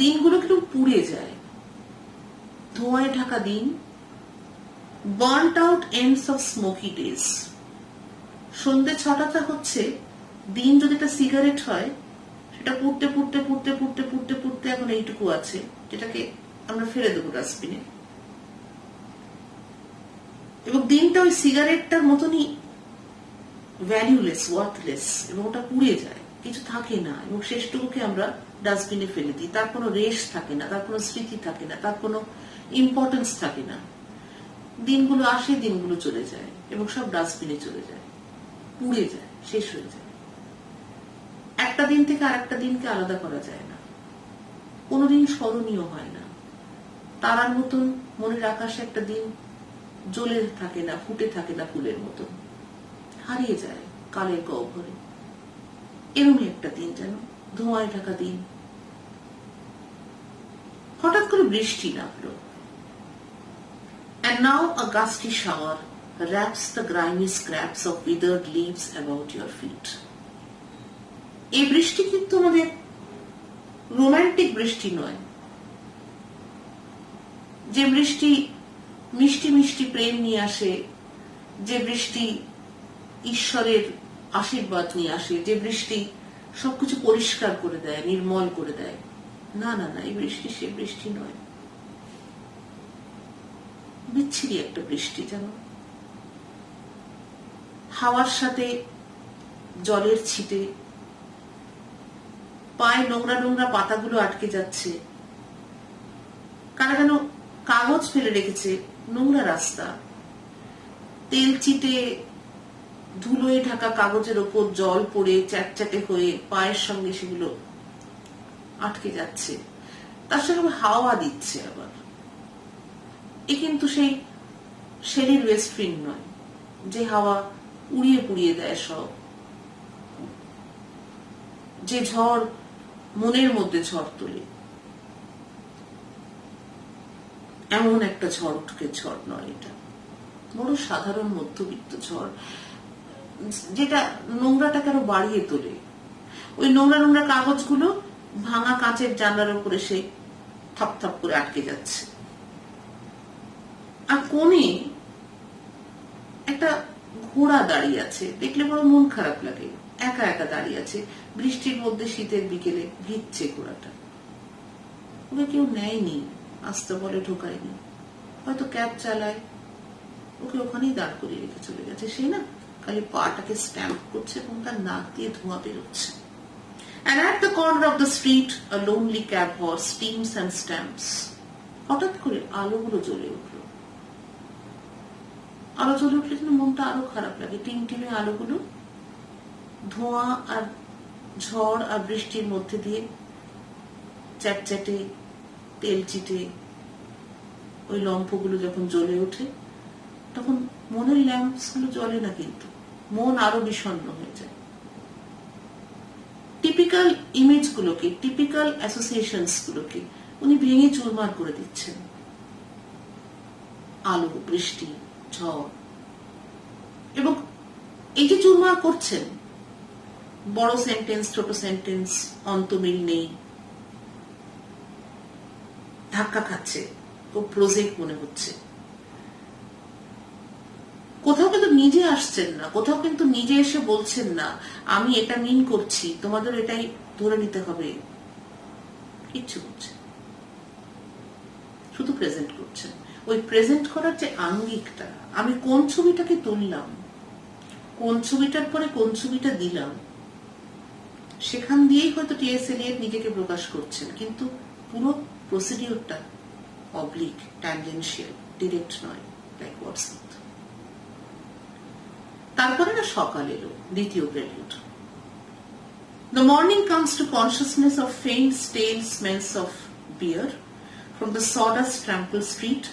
দিনগুলো কিরকম পুড়ে যায়, ধোঁয়ায় ঢাকা দিন, burned out ends of smoky days. সন্ধ্যে 6টাটা হচ্ছে দিন যদি একটা সিগারেট হয়, সেটা পুড়তে পুড়তে পুড়তে পুড়তে পুড়তে পুড়তে এখন এইটুকু আছে, যেটাকে আমরা ফেলে দেবো ডাস্টবিনে। এবং দিনটা ওই সিগারেটটার মতনই ভ্যালুলেস, ওয়ার্থলেস, এবং ওটা পুড়ে যায়, কিছু থাকে না, এবং শেষটুকুকে আমরা ডাস্টবিনে ফেলে দিই। তার কোনো রেশ থাকে না, তার কোনো স্মৃতি থাকে না, তার কোনো ইম্পর্টেন্স থাকে না। দিনগুলো আসে, দিনগুলো চলে যায়, এবং সব ডাস্টবিনে চলে যায়, পুড়ে যায়, শেষ হয়ে যায়। একটা দিন থেকে আরেকটা দিনকে আলাদা করা যায় না, কোনোদিন স্মরণীয় হয় না। তারার মতন মনের আকাশে একটা দিন জ্বলে থাকে না, ফুটে থাকে না ফুলের মতন, হারিয়ে যায় কালের গহ্বরে। এরমই একটা দিন, যেন ধোঁয়ায় ঢাকা দিন। হঠাৎ করে বৃষ্টি নামলো, and now a gusty shower wraps the grimy scraps of withered leaves about your feet. এই বৃষ্টি কিন্তু আমাদের রোমান্টিক বৃষ্টি নয়, যে বৃষ্টি মিষ্টি মিষ্টি প্রেম নিয়ে আসে, যে বৃষ্টি ঈশ্বরের আশীর্বাদ নিয়ে আসে, যে বৃষ্টি সবকিছু পরিষ্কার করে দেয়, নির্মল করে দেয়। না না না, এই বৃষ্টি সে বৃষ্টি নয়, বিচ্ছিরি একটা বৃষ্টি। যেন হাওয়ার সাথে জলের ছিটে পায়ে নোংরা নোংরা পাতাগুলো আটকে যাচ্ছে, কারা যেন কাগজ ফেলে রেখেছে, নোংরা রাস্তা, তেল চিটে ধুলোয় ঢাকা কাগজের ওপর জল পড়ে চ্যাটচ্যাটে হয়ে পায়ের সঙ্গে সেগুলো আটকে যাচ্ছে। তার সঙ্গে হাওয়া দিচ্ছে, আবার এ কিন্তু সেই শেলির ওয়েস্ট উইন্ড নয় যে হাওয়া উড়িয়ে পুড়িয়ে দেয় সব, যে ঝড় মনের মধ্যে ঝড় তোলে, এমন একটা ঝড় উঠকে ঝড় নয় এটা। বড় সাধারণ মধ্যবিত্ত ঝড়, যেটা নোংরাটাকে আরো বাড়িয়ে তোলে। ওই নোংরা নোংরা কাগজগুলো ভাঙা কাঁচের জানলার উপরে সে থাপ থাপ করে আটকে যাচ্ছে। আর কোণে একটা ঘোড়া দাঁড়িয়ে আছে, দেখলে বড় মন খারাপ লাগে। একা একা দাঁড়িয়ে আছে, বৃষ্টির মধ্যে শীতের বিকেলে ভিজছে ঘোড়াটা। ওকে কেউ নেয়নি, আসতে বলে ঢোকায়নি, হয়তো ক্যাব চালায়, ওকে ওখানেই দাঁড় করিয়ে রেখে চলে গেছে। সে না খালি পাটাকে স্ট্যাম্প করছে এবং তার নাক দিয়ে ধোঁয়া বেরোচ্ছে। And at the corner of the street, a lonely cab horse steams and stamps. হঠাৎ করে আলোগুলো জ্বলে উঠলো। আলো জ্বলে উঠলে কিন্তু মনটা আরো খারাপ লাগে। টিমটিমে আলোগুলো ধোঁয়া আর ঝড় আর বৃষ্টির মধ্যে দিয়ে চ্যাটচ্যাটে তেল চিটে ওই লম্ফগুলো যখন জ্বলে ওঠে, তখন মনের ল্যাম্পস গুলো জ্বলে না, কিন্তু মন আরো বিষণ্ণ হয়ে যায়। টিপিক্যাল ইমেজ গুলোকে, টিপিক্যাল অ্যাসোসিয়েশনস গুলোকে উনি ভেঙে চুরমার করে দিচ্ছেন। আলো, বৃষ্টি, ঝড়, এবং এই যে চুরমার করছেন, বড় সেন্টেন্স, ছোট সেন্টেন্স, অন্তমিল নেই, ধাক্কা খাচ্ছে, খুব প্রজেক্ট মনে হচ্ছে। কোথাও কিন্তু নিজে আসছেন না, কোথাও কিন্তু নিজে এসে বলছেন না আমি এটা মিন করছি, তোমাদের এটাই ধরে নিতে হবে। কিচ্ছু করছে, শুধু প্রেজেন্ট করছেন। ওই প্রেজেন্ট করার যে আঙ্গিকটা, আমি কোন ছবিটাকে তুললাম, কোন ছবিটার পরে কোন ছবিটা দিলাম, সেখান দিয়েই হয়তো টি.এস. এলিয়ট নিজেকে প্রকাশ করছেন, কিন্তু পুরো প্রসিডিউরটা অবলিক, ট্যানজেনশিয়াল, ডিরেক্ট নয়, লাইক হোয়াটসঅ্যাপ। তারপরে না সকাল এলো, দ্বিতীয় প্রেলিউড। The morning comes to consciousness of faint stale smells of beer from the sawdust trampled street,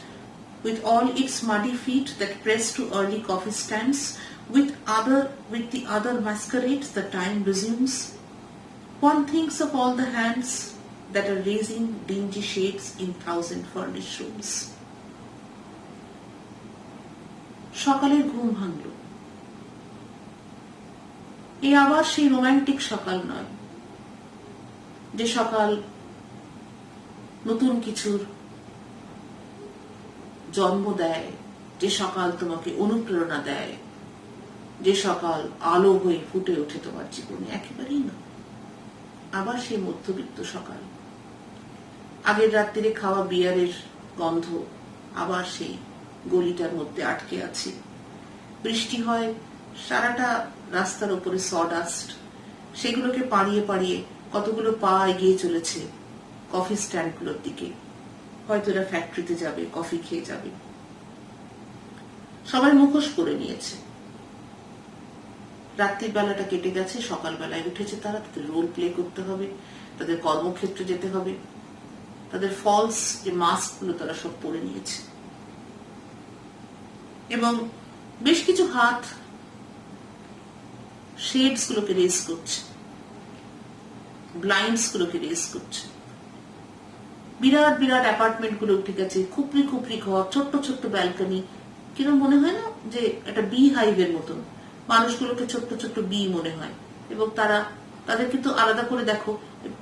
with all its muddy feet that press to early coffee stands, with the other masquerades the time resumes. One thinks of all the hands that are raising dingy shades in thousand furnished rooms. সকালের ঘুম ভাঙল। এই আবার সেই romantic সকাল নয়, যে সকাল নতুন কিছুর জন্ম দেয়, যে সকাল তোমাকে অনুপ্রেরণা দেয়, যে সকাল আলো হয়ে ফুটে ওঠে তোমার জীবনে, একেবারেই না। আবার সেই মধ্যবিত্ত সকাল, আগের রাত্রিরে খাওয়া বিয়ারের গন্ধ আবার সেই গলিটার মধ্যে আটকে আছে। বৃষ্টি হয়, সারাটা রাস্তার উপরে সডাস্ট, সেগুলোকে পাড়িয়ে পাড়িয়ে কতগুলো পা এগিয়ে চলেছে কফি স্ট্যান্ডগুলোর দিকে। হয়তো এরা ফ্যাক্টরিতে যাবে, কফি খেয়ে যাবে। সবাই মুখোশ পরে নিয়েছে। রাত্রির বেলাটা কেটে গেছে, সকালবেলায় উঠেছে তারা, তাদের রোল প্লে করতে হবে, তাদের কর্মক্ষেত্রে যেতে হবে, তাদের ফলস যে মাস্ক গুলো তারা সব পরে নিয়েছে। এবং বেশ কিছু হাত শেডস গুলোকে রেজ করছে, ব্লাইন্ডস গুলোকে রেজ করছে। বিরাট বিরাট অ্যাপার্টমেন্ট গুলো উঠে গেছে, খুপড়ি খুপড়ি ঘর, ছোট্ট ছোট্ট ব্যালকনি, কিরকম মনে হয় না যে একটা বি হাইভের মতন। মানুষগুলোকে ছোট্ট ছোট্ট বি মনে হয়। এবং তাদের কিন্তু আলাদা করে দেখো,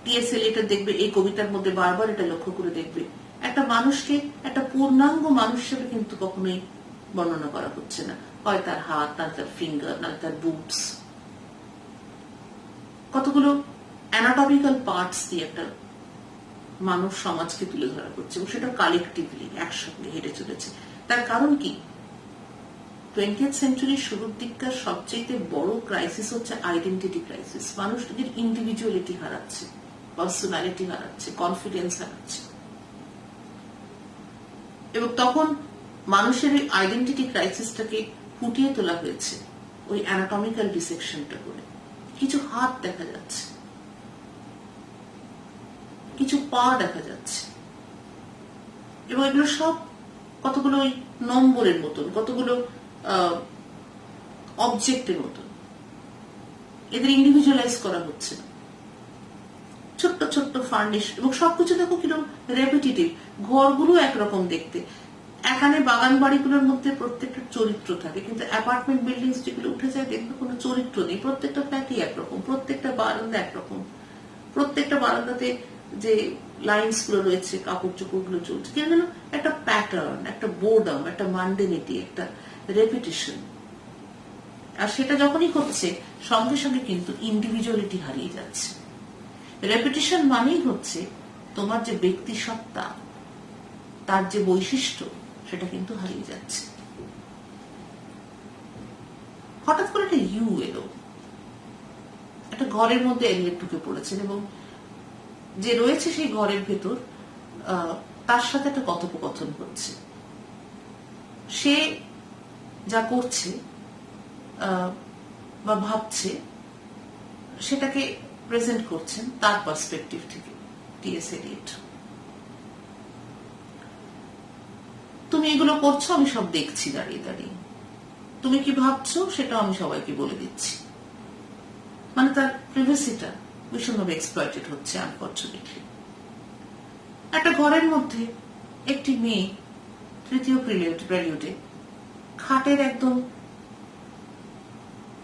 টি.এস. এলিয়ট দেখবে এই কবিতার মধ্যে বারবার এটা লক্ষ্য করে দেখবে, একটা মানুষকে একটা পূর্ণাঙ্গ মানুষ হিসেবে কিন্তু কখনোই বর্ণনা করা হচ্ছে না। হয় তার হাত, না তার ফিঙ্গার, না তার বুটস, কতগুলো অ্যানাটমিক্যাল পার্টস দিয়ে একটা মানুষ সমাজকে তুলে ধরা হচ্ছে, এবং সেটা কালেকটিভলি একসঙ্গে হেঁটে চলেছে। তার কারণ কি? 20th সেঞ্চুরির শুরুর দিককার সবচেয়ে বড় ক্রাইসিস হচ্ছে আইডেন্টিটি ক্রাইসিস। মানুষ নিজের ইন্ডিভিজুয়ালিটি হারাচ্ছে, পার্সোনালিটি হারাচ্ছে, কনফিডেন্স হারাচ্ছে। এবং তখন মানুষের এই আইডেন্টিটি ক্রাইসিসটাকে ফুটিয়ে তোলা হয়েছে ওই অ্যানাটমিক্যাল ডিসেকশনটা করে। কিছু হাত দেখা যাচ্ছে, কিছু পা দেখা যাচ্ছে, এবং এগুলো সব কতগুলো ওই নম্বরের মতন, কতগুলো অবজেক্টের মতন। এদের ইন্ডিভিজুয়ালাইজ করা হচ্ছে না। ছোট্ট ছোট্ট ফার্নিশ, এবং সবকিছু দেখো কিরকম রেপিটেটিভ। ঘরগুলো একরকম দেখতে। এখানে বাগান বাড়িগুলোর মধ্যে প্রত্যেকটা চরিত্র থাকে, কিন্তু অ্যাপার্টমেন্ট বিল্ডিং যেগুলো উঠে যায় দেখবে কোনো চরিত্র নেই। প্রত্যেকটা ফ্ল্যাটই একরকম, প্রত্যেকটা বারান্দা একরকম, প্রত্যেকটা বারান্দাতে যে লাইন্স গুলো রয়েছে, কাপড় চোপড় গুলো চলছে, কেন একটা প্যাটার্ন, একটা বোর্ডম, একটা মান্ডেনিটি, একটা রেপিটেশন। আর সেটা যখনই হচ্ছে সঙ্গে সঙ্গে কিন্তু ইন্ডিভিজুয়ালিটি হারিয়ে যাচ্ছে। রেপিটেশন মানেই হচ্ছে তোমার যে ব্যক্তি সত্তা, তার যে বৈশিষ্ট্য, সেটা কিন্তু হারিয়ে যাচ্ছে। হঠাৎ করে একটা ইউ এলো, একটা ঘরের মধ্যে এলিয়েট ঢুকে পড়েছেন, এবং যে রয়েছে সেই ঘরের ভেতর তার সাথে একটা কথোপকথন হচ্ছে। সে যা করছে বা ভাবছে সেটাকে প্রেজেন্ট করছেন তার পার্সপেক্টিভ থেকে টি.এস. এলিয়ট। তুমি এগুলো করছো, আমি সব দেখছি দাঁড়িয়ে দাঁড়িয়ে। তুমি কি ভাবছো সেটাও আমি সবাইকে বলে দিচ্ছি। মানে তার প্রিভেসিটা ভীষণভাবে এক্সপ্লয়েটেড হচ্ছে আনফরচুনেটলি। একটা ঘরের মধ্যে একটি মেয়ে তৃতীয় প্রিলিউডে খাটের একদম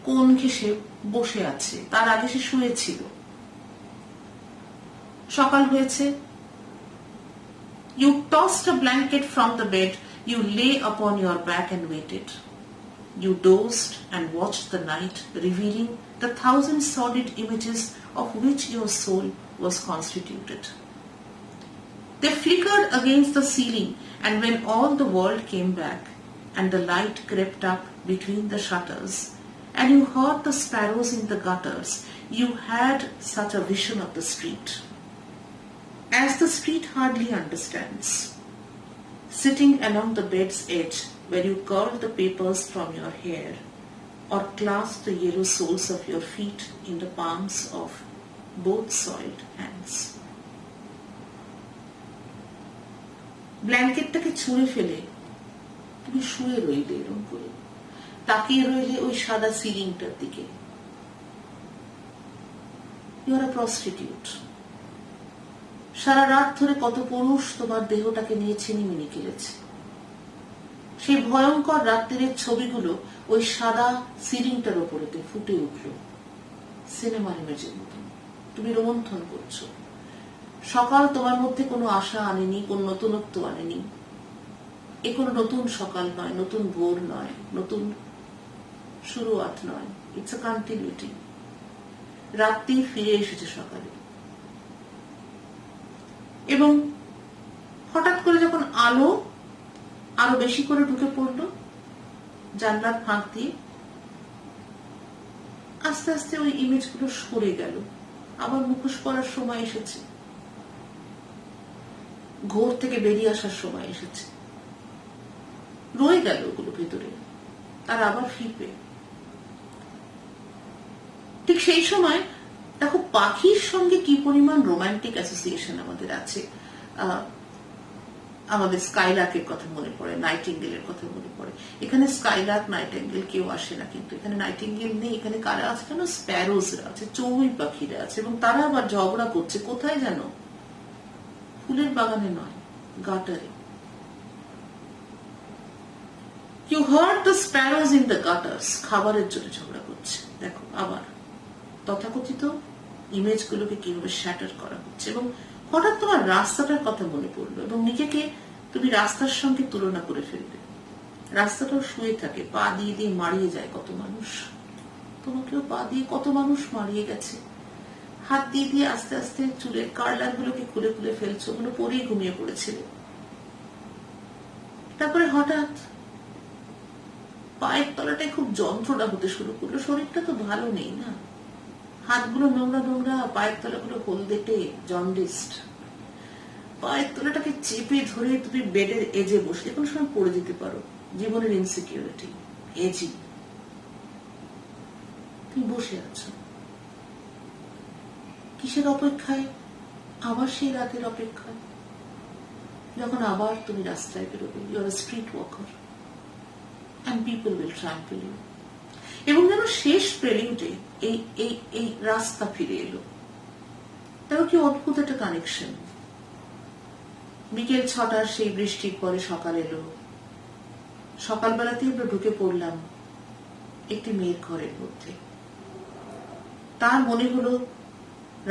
কোণ ঘেঁষে বসে আছে। তার আগে সে শুয়েছিল। সকাল হয়েছে। You tossed a blanket from the bed, you lay upon your back and waited. You dozed and watched the night, revealing the thousand sordid images of which your soul was constituted. They flickered against the ceiling, and when all the world came back, and the light crept up between the shutters, and you heard the sparrows in the gutters, you had such a vision of the street. As the street hardly understands, sitting along the bed's edge where you curled the papers from your hair, or clasped the yellow soles of your feet in the palms of both soiled hands. ব্ল্যাঙ্কেটটাকে ছুঁড়ে ফেলে তুমি শুয়ে রইলে, এরকম করে তাকিয়ে রইলে ওই সাদা সিলিংটার দিকে। You are a prostitute. সারা রাত ধরে কত পুরুষ তোমার দেহটাকে নিয়ে ছিনিমিনি খেলেছে। সেই ভয়ঙ্কর রাত্রির ছবিগুলো ওই সাদা সিলিংটার উপরেতে ফুটে উঠল সিনেমার ইমেজের মতো। তুমি রোমন্থন করছো। সকাল তোমার মধ্যে কোনো আশা আনেনি, কোনো নতুনত্ব আনেনি। এ কোনো নতুন সকাল নয়, নতুন ভোর নয়, নতুন শুরুয়াত নয়। It's a continuity. রাত্রি ফিরে এসেছে সকালে। এবং হঠাৎ করে যখন আলো আরো বেশি করে ঢুকে পড়লো জানলার ফাঁক দিয়ে, আস্তে আস্তে ওই ইমেজগুলো সরে গেল। আবার মুখোশ পরার সময় এসেছে, ঘোর থেকে বেরিয়ে আসার সময় এসেছে। রয়ে গেল ওগুলো ভেতরে, আর আবার ফিরবে। ঠিক সেই সময় দেখো পাখির সঙ্গে কি পরিমাণ রোমান্টিক অ্যাসোসিয়েশন আমাদের আছে। আমাদের স্কাইলার্কের কথা মনে পড়ে, নাইটিঙ্গেলের কথা মনে পড়ে। এখানে স্কাইলার্ক, নাইটিঙ্গেল কেউ আসে না, কিন্তু এখানে নাইটিঙ্গেল নেই। এখানে কারা আছে জানো? স্প্যারোজরা আছে, চড়ুই পাখিরা আছে, এবং তারা আবার ঝগড়া করছে কোথায় জানো? ফুলের বাগানে নয়, গাটারে। You heard the sparrows in the gutters. খাবারের জন্য ঝগড়া করছে। দেখো আবার তথাকথিত ইমেজগুলোকে কিভাবে শ্যাটার করা হচ্ছে। এবং হঠাৎ তোমার রাস্তাটার কথা মনে পড়লো, এবং নিজেকে তুমি রাস্তার সঙ্গে তুলনা করে ফেলবে। রাস্তাটাও শুয়ে থাকে, পা দিয়ে দিয়ে মারিয়ে যায় কত মানুষ। তোমাকেও পা দিয়ে কত মানুষ মারিয়ে গেছে। হাত দিয়ে দিয়ে আস্তে আস্তে চুলের কার্লার গুলোকে খুলে খুলে ফেলছো, ওগুলো পরেই ঘুমিয়ে পড়েছিল। তারপরে হঠাৎ পায়ের তলাটায় খুব যন্ত্রণা হতে শুরু করলো। শরীরটা তো ভালো নেই না, হাতগুলো নোংরা নোংরা, পায়ের তলাগুলো হলদেটে, জন্ডিসড। পায়ের তলাটাকে চেপে ধরে তুমি বেডের এজে বসলে কোনো সময় পড়ে যেতে পারো। জীবনের ইনসিকিউরিটি, এজি। তুমি বসে আছো কিসের অপেক্ষায়? আবার সেই রাতের অপেক্ষায়। যখন আবার তুমি রাস্তায় বেরোবে, you are a street walker and people will trample you. এবং যেন শেষ প্রেলিউডে এই এই এই রাস্তা ফিরে এলো। তারও কি অদ্ভুত একটা কানেকশন। বিকেল 6টার সেই বৃষ্টির পরে সকাল এলো। সকালবেলাতে আমরা ঢুকে পড়লাম একটি মেয়ের ঘরের মধ্যে। তার মনে হলো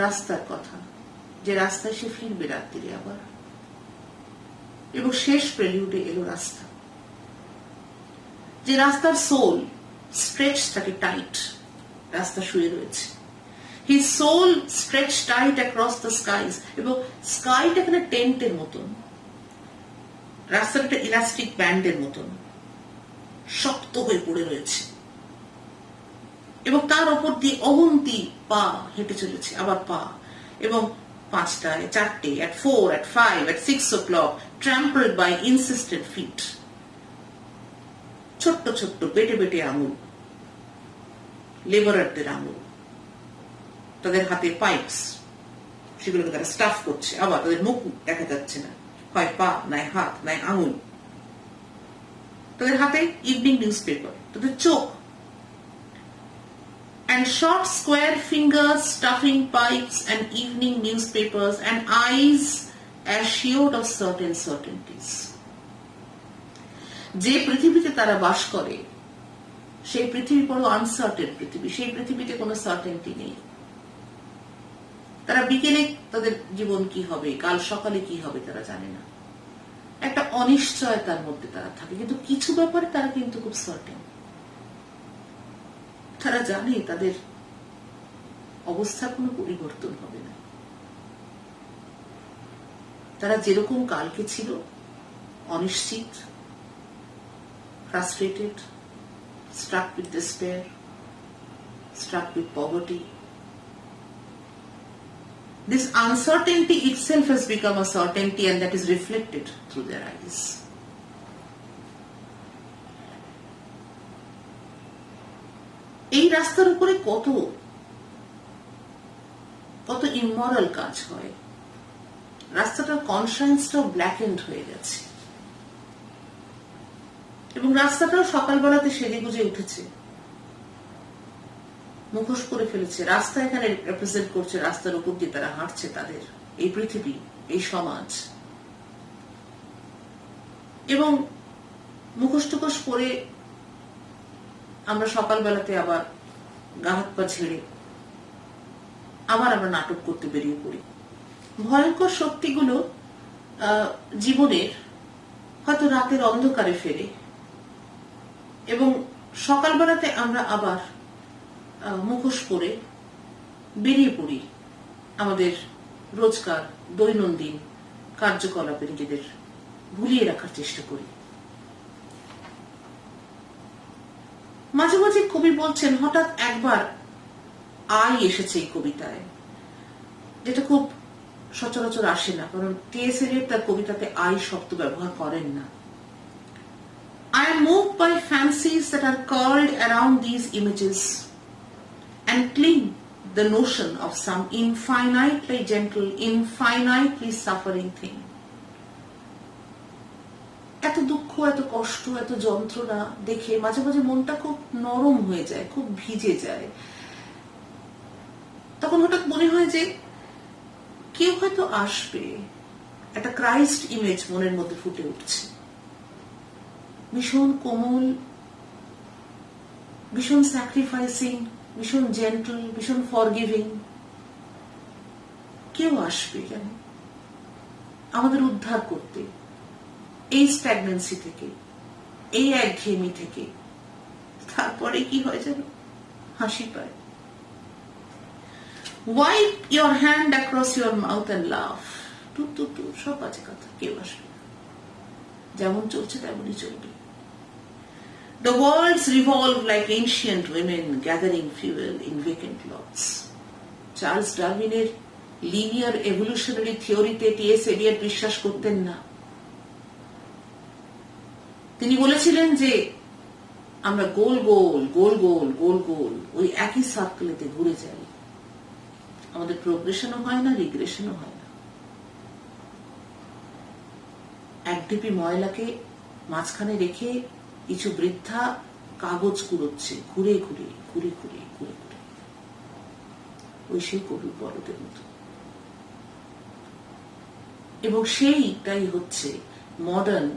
রাস্তার কথা, যে রাস্তায় সে ফিরবে রাত্রিরে আবার। এবং শেষ প্রেলিউডে এলো রাস্তা, যে রাস্তার সোল স্ট্রেচ থাকে টাইট, রাস্তা শুয়ে রয়েছে। His soul stretched tight across the skies, এবং স্কাইটা এখানে টেন্টের মতন, রাস্তাটা একটা ইলাস্টিক ব্যান্ডের মতন শক্ত হয়ে পড়ে রয়েছে, এবং তার ওপর দিয়ে অগুন্তি পা হেঁটে চলেছে, আবার পা, এবং 5টায়, 4টে, at 4, at 5, at 6 o'clock, trampled by insistent feet. ছোট্ট ছোট্ট বেটে বেটে আঙুল, লেবারারদের আঙুল, তাদের হাতে পাইপস, সেগুলোকে তারা স্টাফ করছে, আবার তাদের মুখ দেখা যাচ্ছে না, হয় পা, নাই হাত, নাই আঙুল, তাদের হাতে ইভিনিং নিউজ পেপার, তাদের চোখ, and short square fingers stuffing pipes and evening newspapers, and eyes assured of certain certainties. যে পৃথিবীতে তারা বাস করে সেই পৃথিবী বড় আনসার্টেন পৃথিবী, সেই পৃথিবীতে কোনো সার্টেনটি নেই। তারা বিকেলে তাদের জীবন কি হবে, কাল সকালে কি হবে তারা জানে না, একটা অনিশ্চয়তার মধ্যে তারা থাকে। কিন্তু কিছু ব্যাপারে তারা কিন্তু খুব সার্টেন, তারা জানে তাদের অবস্থার কোনো পরিবর্তন হবে না। তারা যেরকম কালকে ছিল, অনিশ্চিত, frustrated, struck with despair, struck with poverty. This uncertainty itself has become a certainty, and that is reflected through their eyes. এই রাস্তার উপরে কত কত ইমমরাল কাজ হয়। রাস্তাটার কনসায়েন্সটাও ব্ল্যাকেন্ড হয়ে গেছে, এবং রাস্তাটাও সকালবেলাতে সেজে গুজে উঠেছে, মুখোশ করে ফেলেছে। রাস্তা এখানে রিপ্রেজেন্ট করছে, রাস্তার উপর দিয়ে তারা হাঁটছে তাদের এই পৃথিবী, এই সমাজ। এবং মুখোশ টুকোশ পরে আমরা সকালবেলাতে আবার গা হাত পা ঝেড়ে আবার আমরা নাটক করতে বেরিয়ে পড়ি। ভয়ঙ্কর শক্তিগুলো জীবনের হয়তো রাতের অন্ধকারে ফেরে, এবং সকালবেলাতে আমরা আবার মুখোশ পরে বেরিয়ে পড়ি আমাদের রোজকার দৈনন্দিন কার্যকলাপে নিজেদের ভুলিয়ে রাখার চেষ্টা করি। মাঝে মাঝে কবি বলছেন, হঠাৎ একবার আই এসেছে এই কবিতায়, যেটা খুব সচরাচর আসে না, কারণ টি.এস. এলিয়ট তার কবিতাতে আই শব্দ ব্যবহার করেন না। I am moved by fancies that are curled around these images and cling the notion of some infinitely gentle, infinitely suffering thing. এত দুঃখ, এত কষ্ট, এত যন্ত্রণা দেখে মাঝে মাঝে মনটা খুব নরম হয়ে যায়, খুব ভিজে যায়। তখন হঠাৎ মনে হয় যে কেউ হয়তো আসবে, একটা ক্রাইস্ট ইমেজ মনের মধ্যে ফুটে উঠছে, ভীষণ কোমল, ভীষণ স্যাক্রিফাইসিং, ভীষণ জেন্টল, ভীষণ ফরগিভিং। কেউ আসবে কেন আমাদের উদ্ধার করতে এই স্ট্যাগনেন্সি থেকে, এই একঘেয়েমি থেকে। তারপরে কি হয় যেন হাসি পায়। Wipe your hand across your mouth and laugh. সব বাজে কথা, কেউ আসবে না, যেমন চলছে তেমনই চলবে। The worlds revolve like ancient women gathering fuel in vacant lots. Charles ডারউইনের লিনিয়ার এভলিউশনারি থিওরিতে টি.এস. এলিয়ট বিশ্বাস করতেন না। তিনি বলেছিলেন যে আমরা গোল গোল গোল গোল গোল গোল ওই একই সার্কেলেতে ঘুরে যাই, আমাদের প্রোগ্রেশনও হয় না, রিগ্রেশনও হয় না। এক ঢিপি ময়লাকে মাঝখানে রেখে কিছু বৃদ্ধা কাগজ কুড়োচ্ছে ঘুরে ঘুরে ঘুরে ঘুরে ঘুরে ঘুরে, ওই সেই কবির বলদের মতো। এবং সেইটাই হচ্ছে মডার্ন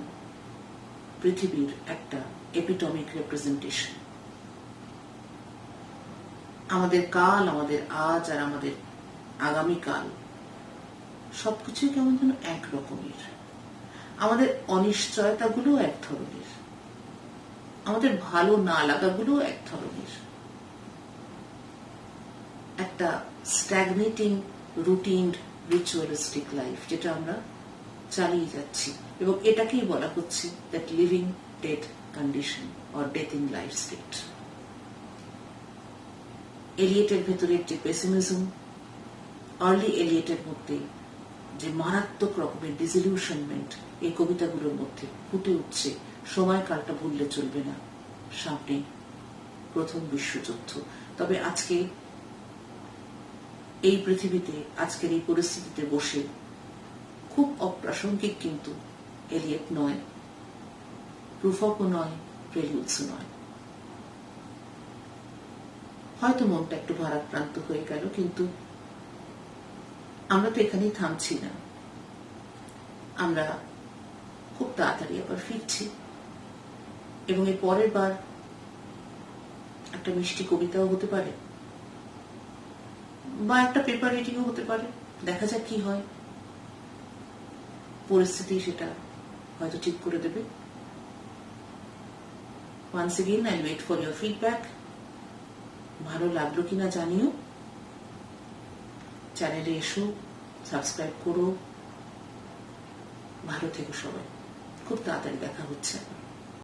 পৃথিবীর একটা এপিটমিক রিপ্রেজেন্টেশন। আমাদের কাল, আমাদের আজ আর আমাদের আগামীকাল সবকিছুই কেমন যেন এক রকমের। আমাদের অনিশ্চয়তাগুলো এক ধরনের, আমাদের ভালো না লাগাগুলো এক ধরনের। একটা স্ট্যাগনেটিং রুটিন রিচুয়ালিস্টিক লাইফ যেটা আমরা চালিয়ে যাচ্ছি, এবং এটাকেই বলা হচ্ছে that living death condition or death in life state. এলিয়েটের ভেতরের যে পেসিমিজম, আর্লি এলিয়েটের মধ্যে যে মারাত্মক রকমের ডিসিলিউশনমেন্ট এই কবিতাগুলোর মধ্যে ফুটে উঠছে, সময়কালটা ভুললে চলবে না, সামনে প্রথম বিশ্বযুদ্ধ। তবে আজকে এই পৃথিবীতে, আজকের এই পরিস্থিতিতে বসে খুব অপ্রাসঙ্গিক কিন্তু এলিয়েট নয়, রুফকও নয়, প্রেলিউডসও নয়। হয়তো মনটা একটু ভারাক্রান্ত হয়ে গেল, কিন্তু আমরা তো এখানেই থামছি না, আমরা খুব তাড়াতাড়ি আবার ফিরছি, এবং এর পরের বার একটা মিষ্টি কবিতাও হতে পারে, বা একটা পেপার রিডিংও হতে পারে। দেখা যাক কি হয়, পরিস্থিতি সেটা হয়তো ঠিক করে দেবে। Once again, I'll wait for your feedback. ভালো লাগলো কিনা জানিও, চ্যানেলে এসো, সাবস্ক্রাইব করো। ভালো থেকো সবাই, খুব তাড়াতাড়ি দেখা হচ্ছে।